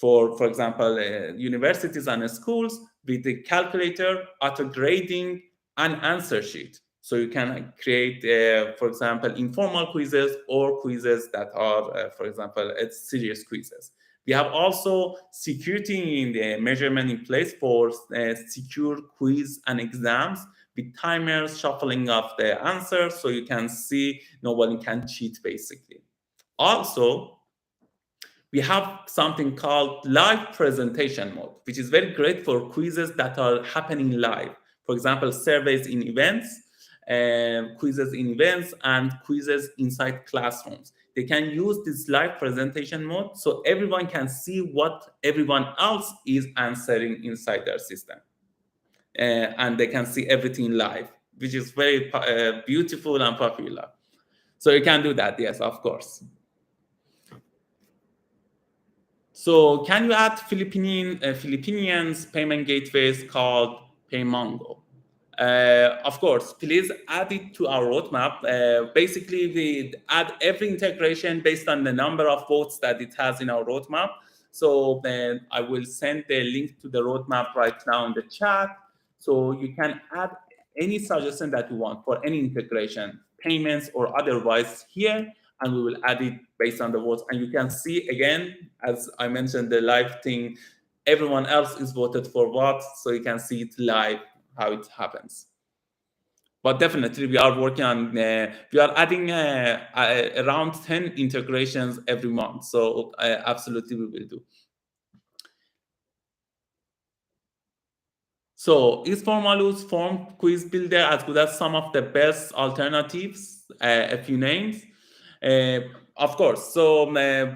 for example, universities and schools with the calculator, auto grading, and answer sheet. So you can create, for example, informal quizzes or quizzes that are, for example, serious quizzes. We have also security in the measurement in place for secure quiz and exams with timers, shuffling of the answers, so you can see nobody can cheat, basically. Also, we have something called live presentation mode, which is very great for quizzes that are happening live. For example, surveys in events, quizzes in events, and quizzes inside classrooms. They can use this live presentation mode so everyone can see what everyone else is answering inside their system. And they can see everything live, which is very beautiful and popular. So you can do that, yes, of course. So can you add Philippines payment gateways called Paymongo? Of course, please add it to our roadmap. Basically, we add every integration based on the number of votes that it has in our roadmap. So then I will send the link to the roadmap right now in the chat. So you can add any suggestion that you want for any integration, payments or otherwise here, and we will add it based on the votes. And you can see again, as I mentioned, the live thing, everyone else is voted for what, so you can see it live, how it happens. But definitely we are working on, we are adding around 10 integrations every month. So absolutely we will do. So is Formaloo's form quiz builder as good as some of the best alternatives? A few names. Of course. So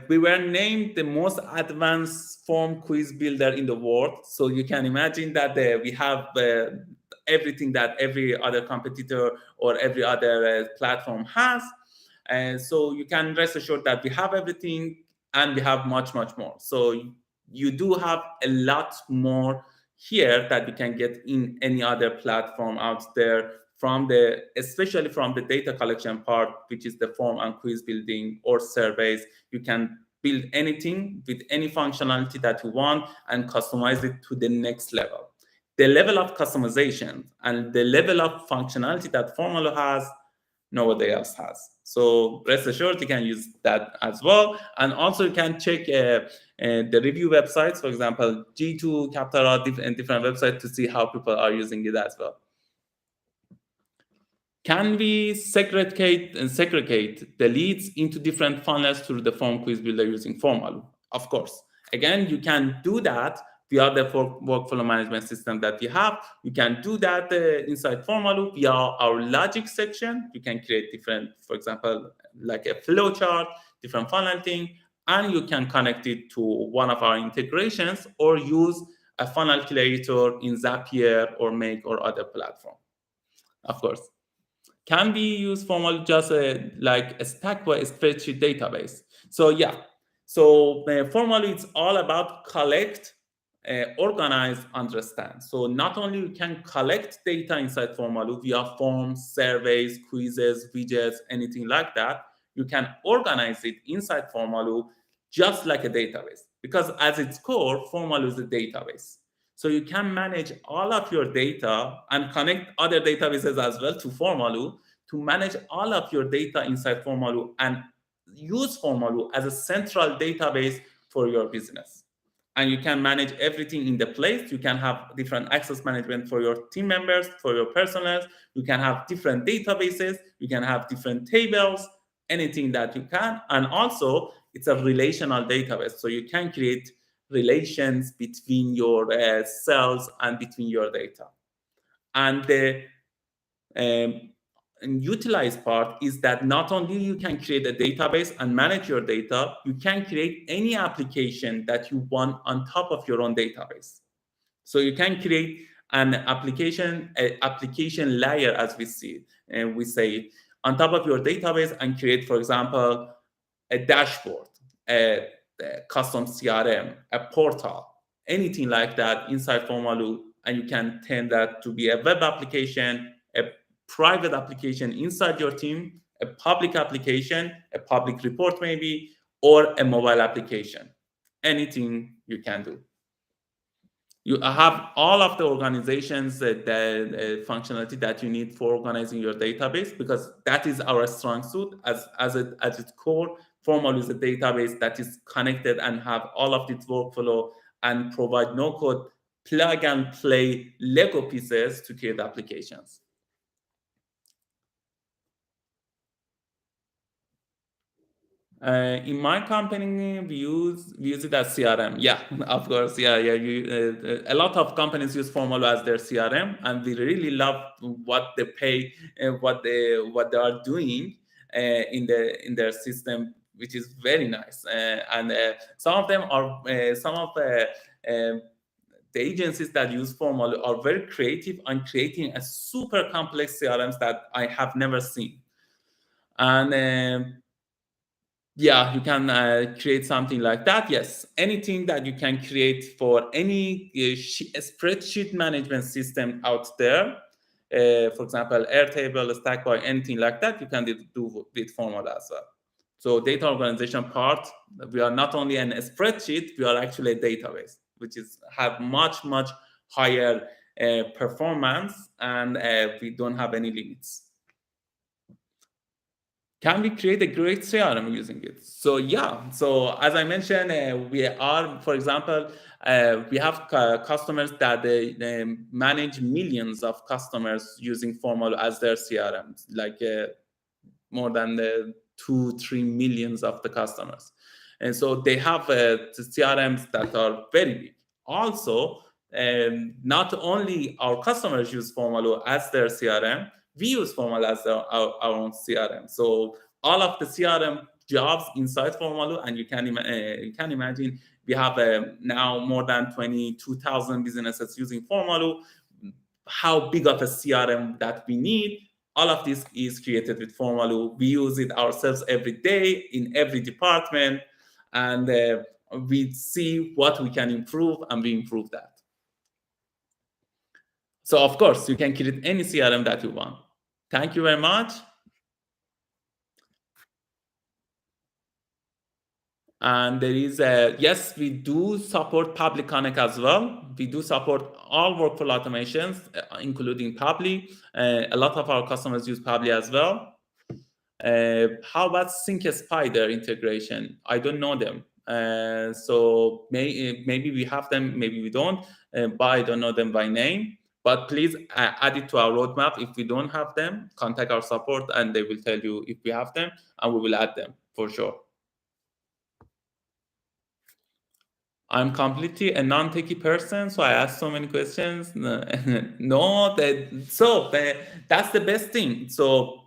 we were named the most advanced form quiz builder in the world. So you can imagine that we have everything that every other competitor or every other platform has. And so you can rest assured that we have everything and we have much, much more. So you do have a lot more here that you can get in any other platform out there especially from the data collection part, which is the form and quiz building or surveys. You can build anything with any functionality that you want and customize it to the next level. The level of customization and the level of functionality that Formalo has, nobody else has. So rest assured, you can use that as well. And also you can check the review websites, for example, G2, Captara, different websites to see how people are using it as well. Can we segregate the leads into different funnels through the form quiz builder using Formalo? Of course. Again, you can do that via the workflow management system that we have. You can do that inside Formalo via our logic section. You can create different, for example, like a flow chart, different funneling, and you can connect it to one of our integrations or use a funnel creator in Zapier or Make or other platform. Of course. Can we use Formalo just like a Stackpy spreadsheet database? So yeah, so Formalo is all about collect, organize, understand. So not only you can collect data inside Formalo via forms, surveys, quizzes, widgets, anything like that, you can organize it inside Formalo just like a database. Because at its core, Formalo is a database. So you can manage all of your data and connect other databases as well to Formalo to manage all of your data inside Formalo and use Formalo as a central database for your business. And you can manage everything in the place. You can have different access management for your team members, for your personnel. You can have different databases. You can have different tables, anything that you can. And also, it's a relational database. So you can create relations between your cells and between your data. And the utilized part is that not only you can create a database and manage your data, you can create any application that you want on top of your own database. So you can create an application layer, as we see it, and we say on top of your database and create, for example, a dashboard, a custom CRM, a portal, anything like that inside Formalo, and you can turn that to be a web application, a private application inside your team, a public application, a public report maybe, or a mobile application. Anything you can do. You have all of the organizations, the functionality that you need for organizing your database, because that is our strong suit. At its core, Formalo is a database that is connected and have all of its workflow and provide no-code plug and play Lego pieces to create applications. In my company, we use it as CRM. Yeah, of course. Yeah. A lot of companies use Formalo as their CRM, and we really love what they pay and what they are doing in their system, which is very nice. And some of them are the agencies that use Formalo are very creative on creating a super complex CRMs that I have never seen. And yeah, you can create something like that. Yes, anything that you can create for any spreadsheet management system out there, for example, Airtable, Stackpy, anything like that, you can do with Formalo as well. So data organization part, we are not only a spreadsheet, we are actually a database, which have much higher performance, and we don't have any limits. Can we create a great CRM using it? So yeah, so as I mentioned, we are, for example, we have customers that they manage millions of customers using Formalo as their CRM, like more than 2-3 millions of the customers. And so they have CRMs that are very big. Also, not only our customers use Formalo as their CRM, we use Formalo as our own CRM. So all of the CRM jobs inside Formalo, and you can imagine we have now more than 22,000 businesses using Formalo. How big of a CRM that we need? All of this is created with Formalo. We use it ourselves every day in every department, and we see what we can improve, and we improve that. So of course, you can create any CRM that you want. Thank you very much. And there is yes, we do support Public Connect as well. We do support all workflow automations, including Publi. A lot of our customers use Publi as well. How about Sync Spider integration? I don't know them. So maybe we have them, maybe we don't, but I don't know them by name. But please add it to our roadmap. If we don't have them, contact our support and they will tell you if we have them, and we will add them for sure. I'm completely a non-techie person, so I ask so many questions. No, that's the best thing. So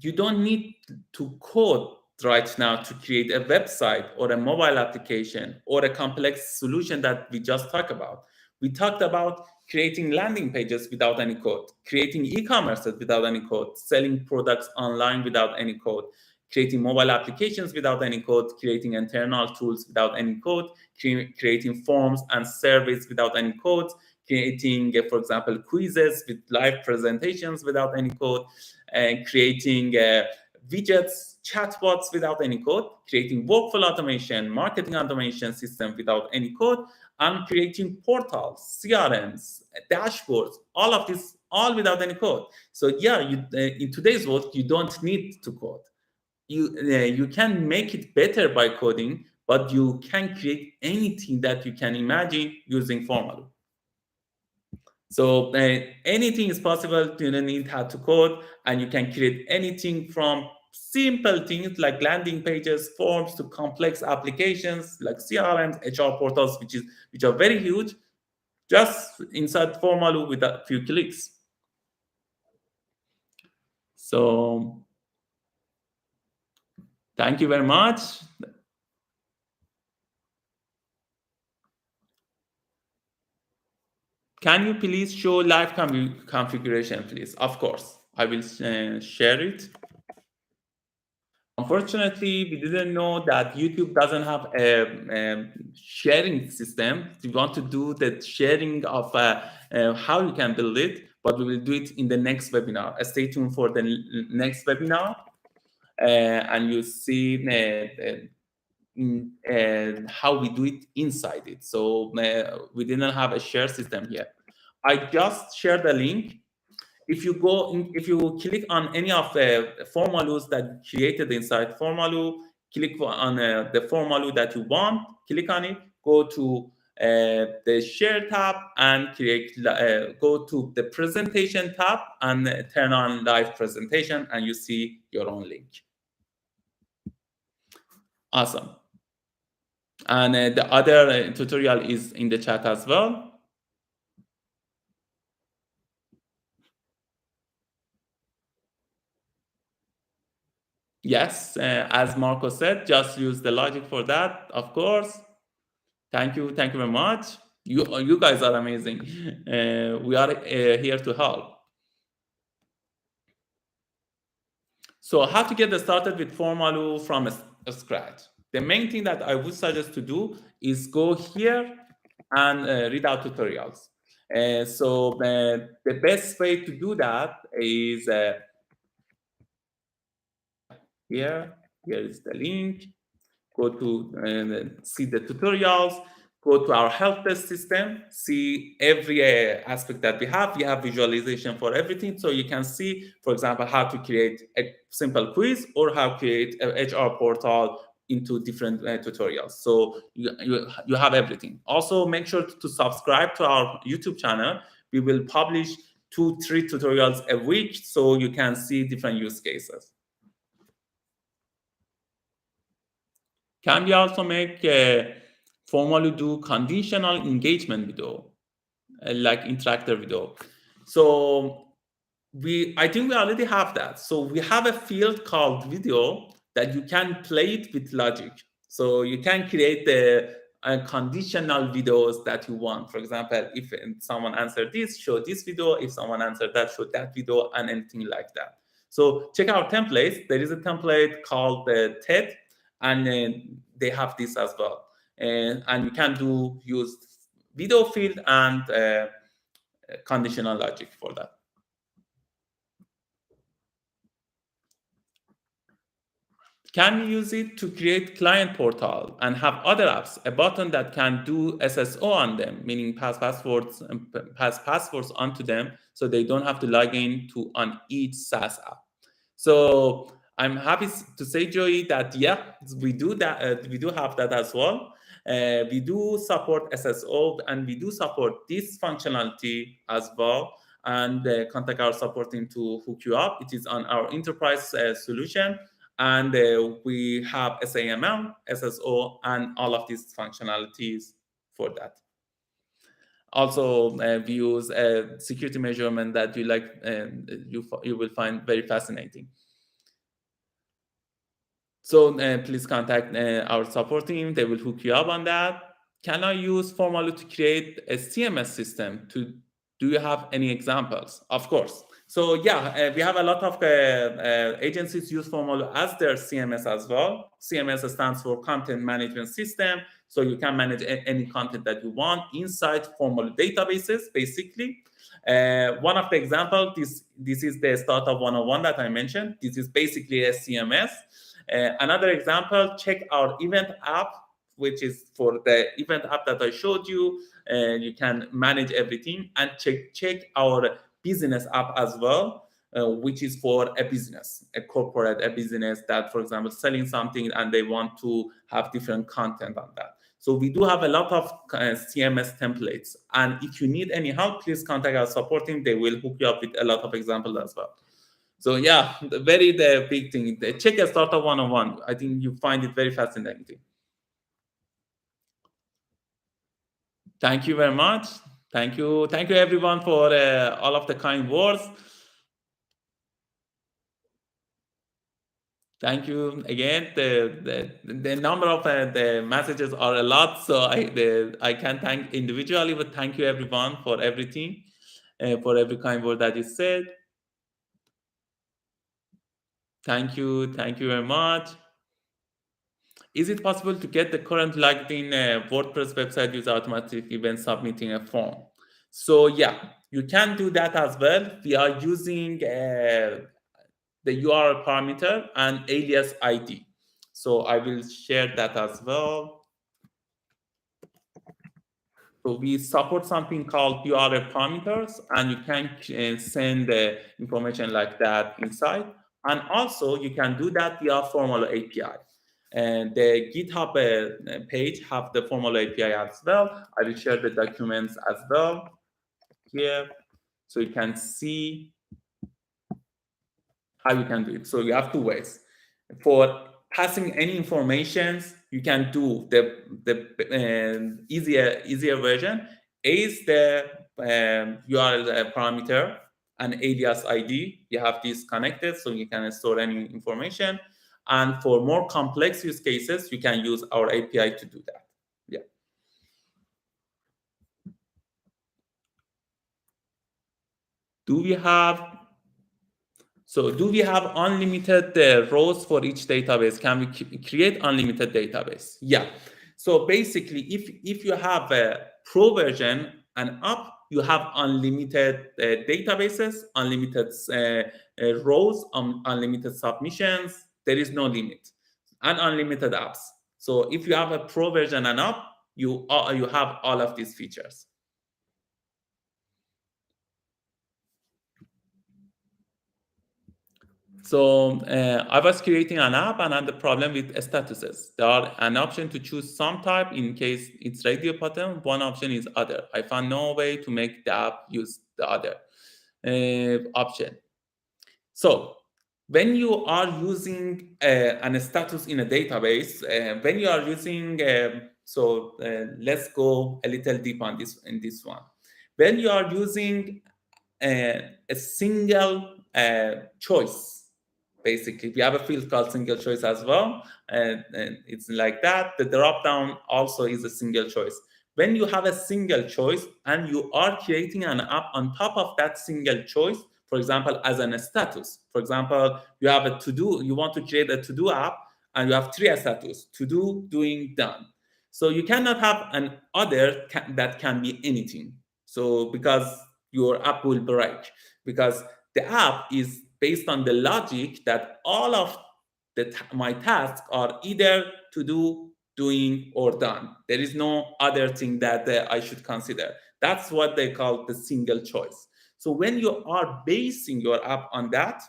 you don't need to code right now to create a website or a mobile application or a complex solution that we just talked about. We talked about creating landing pages without any code, creating e-commerces without any code, selling products online without any code, creating mobile applications without any code, creating internal tools without any code, creating forms and surveys without any code, creating, for example, quizzes with live presentations without any code, and creating widgets, chatbots without any code, creating workflow automation, marketing automation system without any code, and creating portals, CRMs, dashboards, all of this, all without any code. So yeah, in today's world, you don't need to code. You can make it better by coding, but you can create anything that you can imagine using Formalo. So anything is possible. You don't need how to code, and you can create anything from simple things like landing pages, forms, to complex applications like CRMs, HR portals, which are very huge, just inside Formalo with a few clicks. So thank you very much. Can you please show live configuration, please? Of course, I will share it. Unfortunately, we didn't know that YouTube doesn't have a sharing system. We want to do the sharing of how you can build it, but we will do it in the next webinar. Stay tuned for the next webinar, and you see how we do it inside it. So we didn't have a share system here. I just shared the link. If you click on any of the Formalus that created inside Formalu, click on the Formalu that you want, click on it, go to the share tab and go to the presentation tab and turn on live presentation, and you see your own link. Awesome. And the other tutorial is in the chat as well. Yes, as Marco said, just use the logic for that, of course. Thank you very much. You guys are amazing. We are here to help. So how to get started with Formalu from scratch? The main thing that I would suggest to do is go here and read out tutorials. So the best way to do that is here is the link. Go to see the tutorials, go to our help desk system, see every aspect that we have. We have visualization for everything. So you can see, for example, how to create a simple quiz or how to create an HR portal into different tutorials. So you have everything. Also, make sure to subscribe to our YouTube channel. We will publish 2-3 tutorials a week so you can see different use cases. Can we also make Formalu do conditional engagement video, like interactive video? So I think we already have that. So we have a field called video that you can play it with logic. So you can create the conditional videos that you want. For example, if someone answered this, show this video. If someone answered that, show that video, and anything like that. So check out templates. There is a template called TED, and they have this as well. And you can use video field and conditional logic for that. Can you use it to create client portal and have other apps, a button that can do SSO on them, meaning pass passwords onto them, so they don't have to log in to on each SaaS app. So I'm happy to say, Joey, that yeah, we do that. We do have that as well. We do support SSO and we do support this functionality as well. And contact our support team to hook you up. It is on our enterprise solution, and we have SAML, SSO, and all of these functionalities for that. Also, we use a security measurement that you will find very fascinating. So please contact our support team. They will hook you up on that. Can I use Formalo to create a CMS system? Do you have any examples? Of course. So yeah, we have a lot of agencies use Formalo as their CMS as well. CMS stands for Content Management System. So you can manage any content that you want inside Formalo databases, basically. One of the examples, this is the Startup 101 that I mentioned. This is basically a CMS. Another example, check our event app, which is for the event app that I showed you. You can manage everything, and check our business app as well, which is for a business, a corporate, a business that, for example, selling something and they want to have different content on that. So we do have a lot of CMS templates. And if you need any help, please contact our support team. They will hook you up with a lot of examples as well. So yeah, the big thing. Check a Startup 101. I think you find it very fascinating. Thank you very much. Thank you everyone for all of the kind words. Thank you again. The number of the messages are a lot, so I can't thank individually, but thank you everyone for everything, for every kind word that you said. Thank you very much. Is it possible to get the current logged in WordPress website with automatically when submitting a form? So yeah, you can do that as well. We are using the URL parameter and alias ID. So I will share that as well. So we support something called URL parameters, and you can send the information like that inside. And also you can do that via Formalo API. And the GitHub page have the Formalo API as well. I will share the documents as well here, so you can see how you can do it. So you have two ways. For passing any informations, you can do the easier version is the URL parameter and alias ID. You have these connected, so you can store any information. And for more complex use cases, you can use our API to do that. Yeah. Do we have unlimited rows for each database? Can we create unlimited database? Yeah. So basically, if you have a pro version and up, you have unlimited databases, unlimited rows, unlimited submissions. There is no limit, and unlimited apps. So if you have a pro version and up, you have all of these features. So I was creating an app and I had the problem with statuses. There are an option to choose some type in case it's radio button. One option is other. I found no way to make the app use the other option. So when you are using an status in a database, when you are using, let's go a little deep on in this one. When you are using a single choice, basically, we have a field called single choice as well, and it's like that. The drop down also is a single choice. When you have a single choice and you are creating an app on top of that single choice, for example, as an status. For example, you have a to-do, you want to create a to-do app, and you have three status: to-do, doing, done. So you cannot have an other that can be anything. So because your app will break, because the app is based on the logic that all of my tasks are either to do, doing, or done. There is no other thing that I should consider. That's what they call the single choice. So when you are basing your app on that,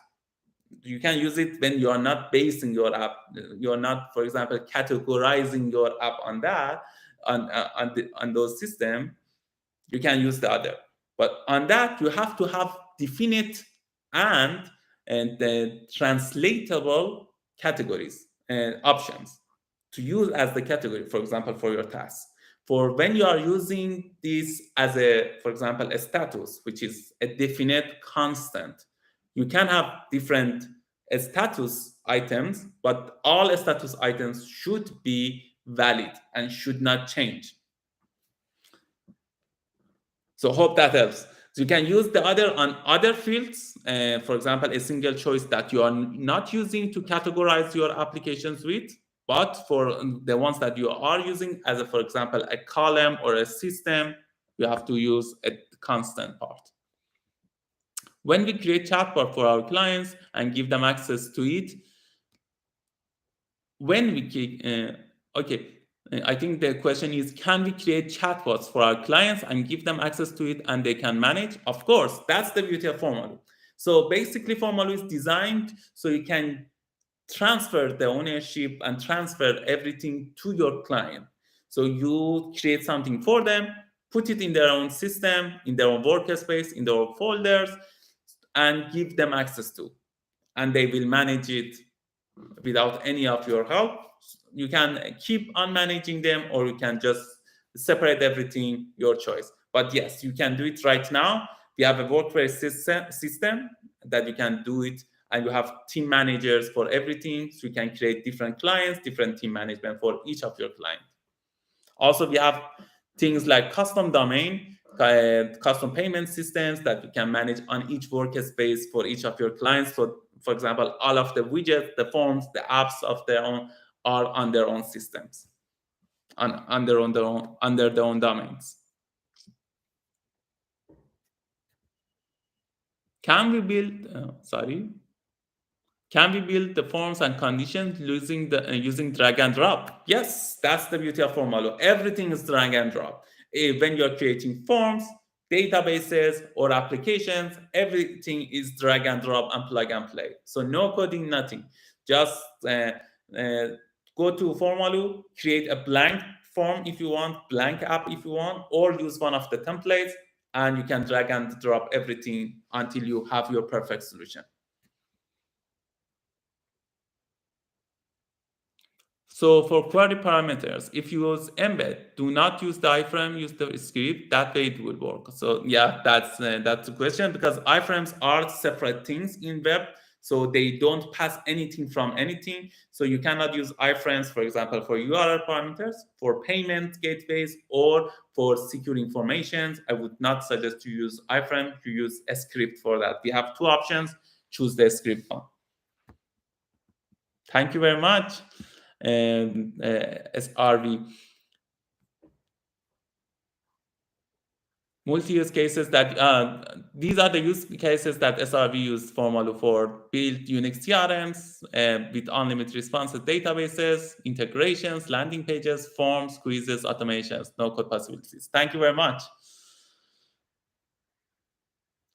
you can use it. When you are not basing your app, you're not, for example, categorizing your app on that, on those systems, you can use the other. But on that, you have to have definite and translatable categories and options to use as the category, for example, for your tasks. For when you are using this as a, for example, a status, which is a definite constant, you can have different status items, but all status items should be valid and should not change. So hope that helps. So you can use the other on other fields. For example, a single choice that you are not using to categorize your applications with, but for the ones that you are using as, for example, a column or a system, you have to use a constant part. When we create chatbot for our clients and give them access to it, when we I think the question is, can we create chatbots for our clients and give them access to it and they can manage? Of course, that's the beauty of Formalo. So basically, Formalo is designed so you can transfer the ownership and transfer everything to your client. So you create something for them, put it in their own system, in their own workspace, in their own folders, and give them access to. And they will manage it without any of your help. You can keep on managing them, or you can just separate everything, your choice. But yes, you can do it right now. We have a WordPress system that you can do it, and you have team managers for everything. So you can create different clients, different team management for each of your clients. Also, we have things like custom domain, custom payment systems that you can manage on each workspace for each of your clients. For example, all of the widgets, the forms, the apps of their own are on their own systems, under their own domains. Can we build? Can we build the forms and conditions using drag and drop? Yes, that's the beauty of Formalo. Everything is drag and drop. When you're creating forms, databases, or applications, everything is drag and drop and plug and play. So no coding, nothing. Just go to Formalo, create a blank form if you want, blank app if you want, or use one of the templates, and you can drag and drop everything until you have your perfect solution. So for query parameters, if you use embed, do not use the iframe, use the script. That way it will work. So yeah, that's the question, because iframes are separate things in web. So they don't pass anything from anything. So you cannot use iframes, for example, for URL parameters, for payment gateways, or for secure information. I would not suggest to use iframe. You use a script for that. We have two options. Choose the script one. Thank you very much. SRV. Multi-use cases that these are the use cases that SRV used Formalo for: build Unix CRMs with unlimited responsive databases, integrations, landing pages, forms, quizzes, automations, no code possibilities. Thank you very much.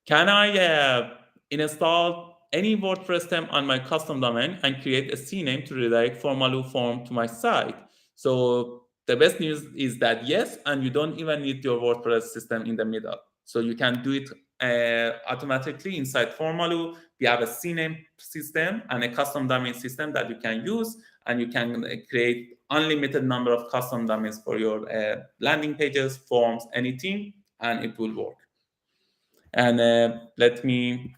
Can I install any WordPress theme on my custom domain and create a CNAME to redirect Formalo form to my site? So the best news is that yes, and you don't even need your WordPress system in the middle. So you can do it automatically inside Formalo. We have a CNAME system and a custom domain system that you can use, and you can create unlimited number of custom domains for your landing pages, forms, anything, and it will work. And let me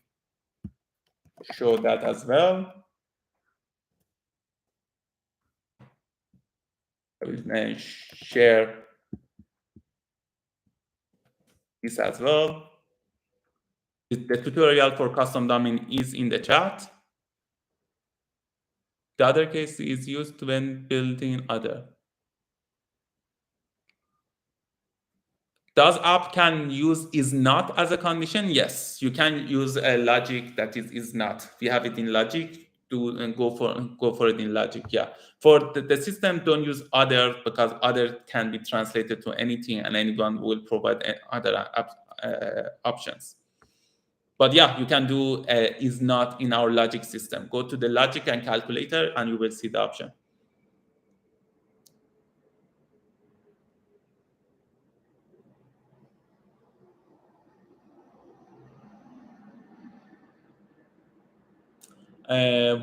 show that as well. I will share this as well. The tutorial for custom domain is in the chat. The other case is used when building other. Does app can use is not as a condition? Yes, you can use a logic that is not. We have it in logic. do and go for it in logic. Yeah, for the system, don't use other, because other can be translated to anything, and anyone will provide other options. But yeah, you can do is not in our logic system. Go to the logic and calculator, and you will see the option.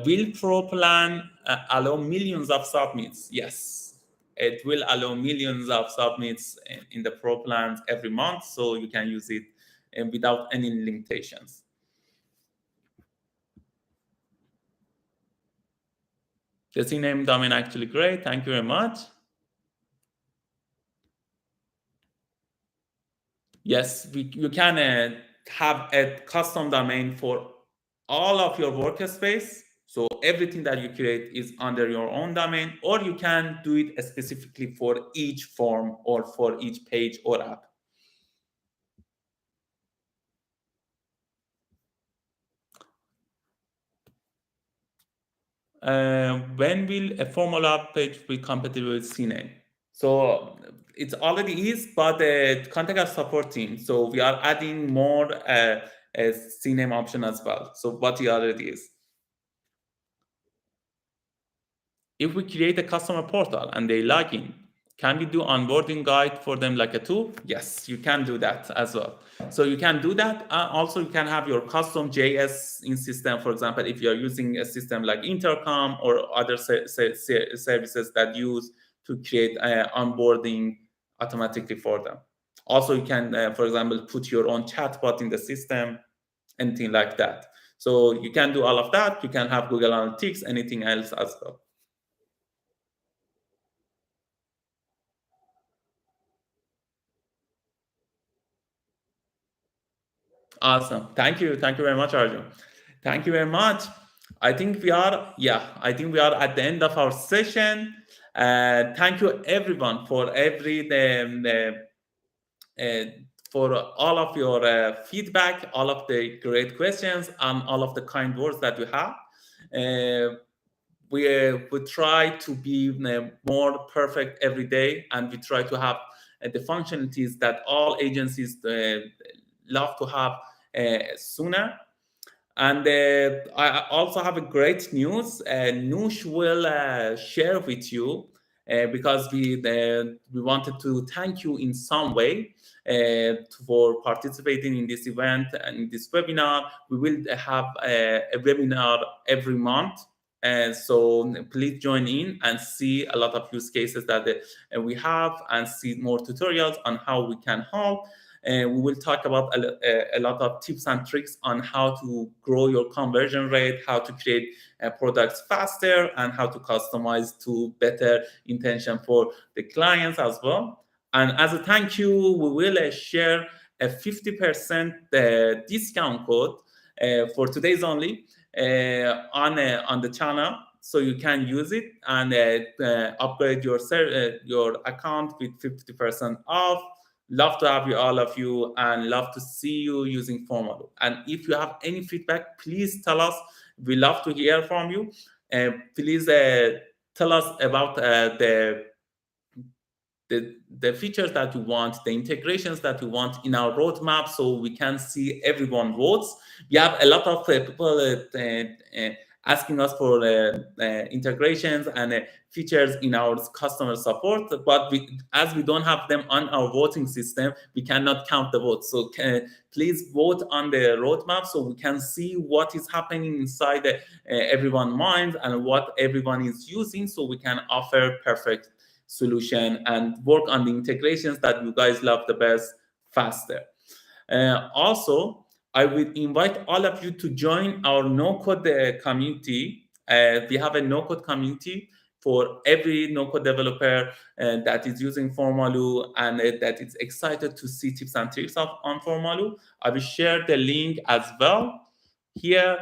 Will Pro Plan allow millions of submits? Yes, it will allow millions of submits in the Pro plans every month, so you can use it without any limitations. The CNAME domain actually great. Thank you very much. Yes, you can have a custom domain for all of your workspace. So everything that you create is under your own domain, or you can do it specifically for each form or for each page or app. When will a formula page be compatible with CNAME? So it already is, but contact our support team. So we are adding more a CNAME option as well. So what it already is. If we create a customer portal and they log in, can we do onboarding guide for them like a tool? Yes, you can do that as well. So you can do that. Also, you can have your custom JS in system. For example, if you're using a system like Intercom or other services that use to create onboarding automatically for them. Also, you can, for example, put your own chatbot in the system, anything like that. So you can do all of that. You can have Google Analytics, anything else as well. Awesome. Thank you. Thank you very much, Arjun. Thank you very much. I think we are at the end of our session. Thank you everyone for for all of your feedback, all of the great questions, and all of the kind words that you have. We try to be more perfect every day, and we try to have the functionalities that all agencies love to have sooner. And I also have a great news. Noosh will share with you because we wanted to thank you in some way for participating in this event and in this webinar. We will have a webinar every month. So please join in and see a lot of use cases that we have, and see more tutorials on how we can help. We will talk about a lot of tips and tricks on how to grow your conversion rate, how to create products faster, and how to customize to better intention for the clients as well. And as a thank you, we will share a 50% discount code for today's only on the channel, so you can use it and upgrade your account with 50% off. Love to have you, all of you, and love to see you using Formalo. And if you have any feedback, please tell us. We love to hear from you. Please tell us about the features that you want, the integrations that you want in our roadmap, so we can see everyone votes. We have a lot of people asking us for integrations and features in our customer support, but as we don't have them on our voting system, we cannot count the votes. So please vote on the roadmap so we can see what is happening inside everyone's minds and what everyone is using, so we can offer perfect solution and work on the integrations that you guys love the best faster. Also, I will invite all of you to join our no-code community. We have a no-code community for every no-code developer that is using Formalo and that is excited to see tips and tricks on Formalo. I will share the link as well here,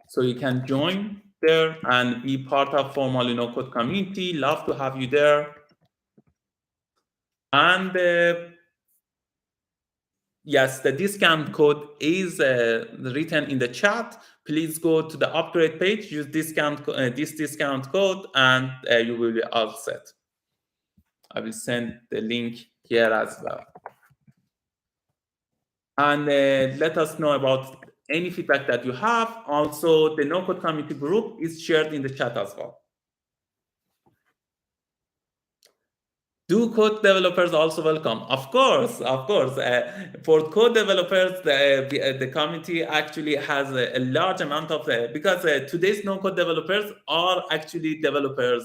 so you can join there and be part of Formalo no-code community. Love to have you there. And Yes, the discount code is written in the chat. Please go to the upgrade page, use this discount code, and you will be all set. I will send the link here as well. And let us know about any feedback that you have. Also, the no-code community group is shared in the chat as well. Do code developers also welcome? Of course, of course. For code developers, the community actually has a large amount of because today's no-code developers are actually developers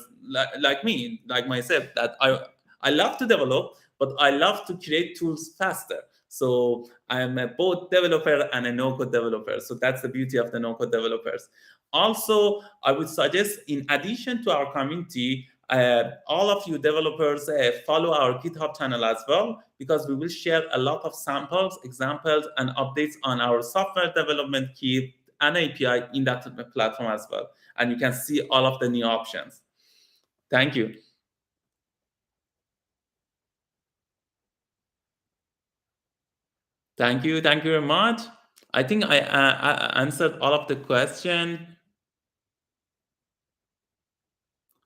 like me, like myself. That I love to develop, but I love to create tools faster. So I'm a both developer and a no-code developer. So that's the beauty of the no-code developers. Also, I would suggest, in addition to our community, all of you developers follow our GitHub channel as well, because we will share a lot of samples, examples, and updates on our software development kit and API in that platform as well. And you can see all of the new options. Thank you. Thank you. Thank you very much. I think I answered all of the question.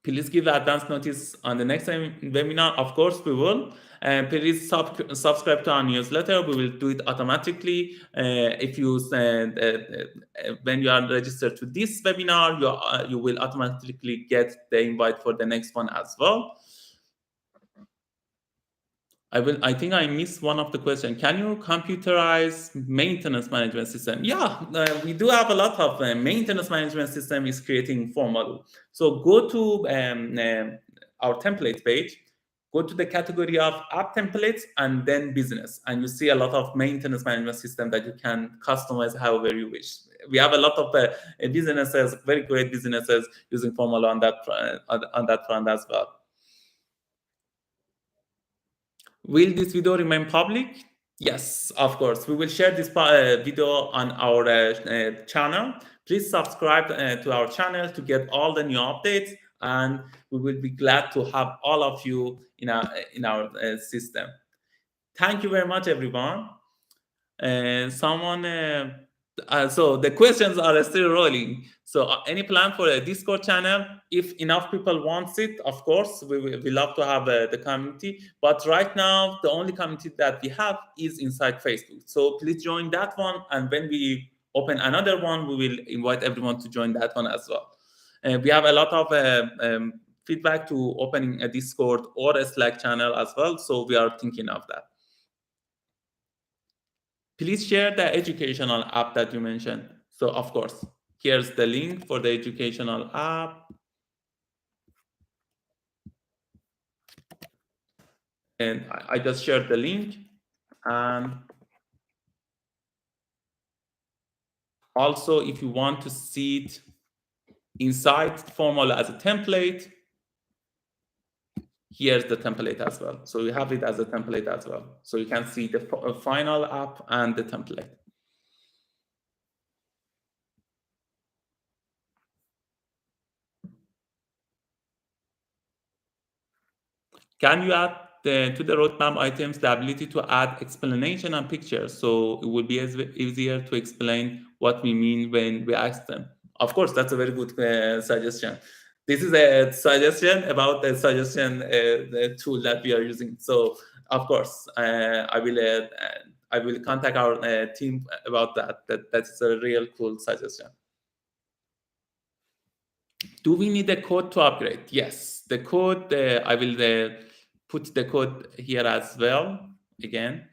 Please give advance notice on the next webinar. Of course, we will. Please subscribe to our newsletter. We will do it automatically. If you when you are registered to this webinar, you will automatically get the invite for the next one as well. I think I missed one of the question. Can you computerize maintenance management system? Yeah, we do have a lot of maintenance management system is creating Formalo. So go to our template page, go to the category of app templates, and then business, and you see a lot of maintenance management system that you can customize however you wish. We have a lot of businesses, very great businesses using Formalo on that front as well. Will this video remain public? Yes, of course. We will share this video on our channel. Please subscribe to our channel to get all the new updates, and we will be glad to have all of you in our system. Thank you very much, everyone. So the questions are still rolling. So any plan for a Discord channel? If enough people wants it, of course, we love to have the community. But right now, the only community that we have is inside Facebook. So please join that one. And when we open another one, we will invite everyone to join that one as well. We have a lot of feedback to opening a Discord or a Slack channel as well. So we are thinking of that. Please share the educational app that you mentioned. So of course, here's the link for the educational app. And I just shared the link. And also, if you want to see it inside Formula as a template, here's the template as well. So you have it as a template as well. So you can see the final app and the template. Can you add to the roadmap items the ability to add explanation and pictures, so it will be easier to explain what we mean when we ask them? Of course, that's a very good suggestion. This is a suggestion about the suggestion the tool that we are using. So of course, I will contact our team about that. That's a real cool suggestion. Do we need the code to upgrade? Yes, the code, I will put the code here as well. Again,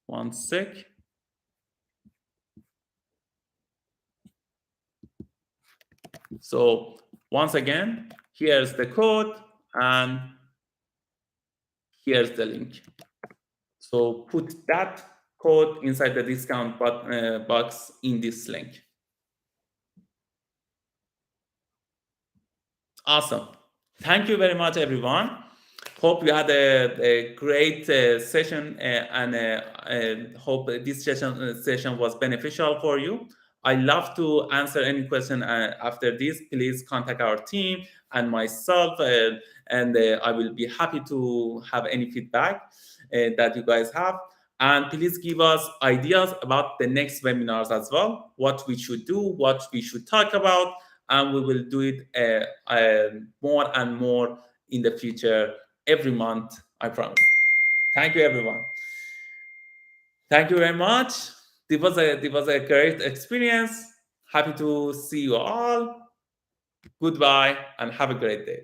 one sec. So once again, here's the code and here's the link. So put that code inside the discount box in this link. Awesome. Thank you very much, everyone. Hope you had a great session and hope this session was beneficial for you. I love to answer any question after this. Please contact our team and myself, and I will be happy to have any feedback that you guys have. And please give us ideas about the next webinars as well, what we should do, what we should talk about, and we will do it more and more in the future, every month, I promise. Thank you, everyone. Thank you very much. It was a great experience. Happy to see you all. Goodbye and have a great day.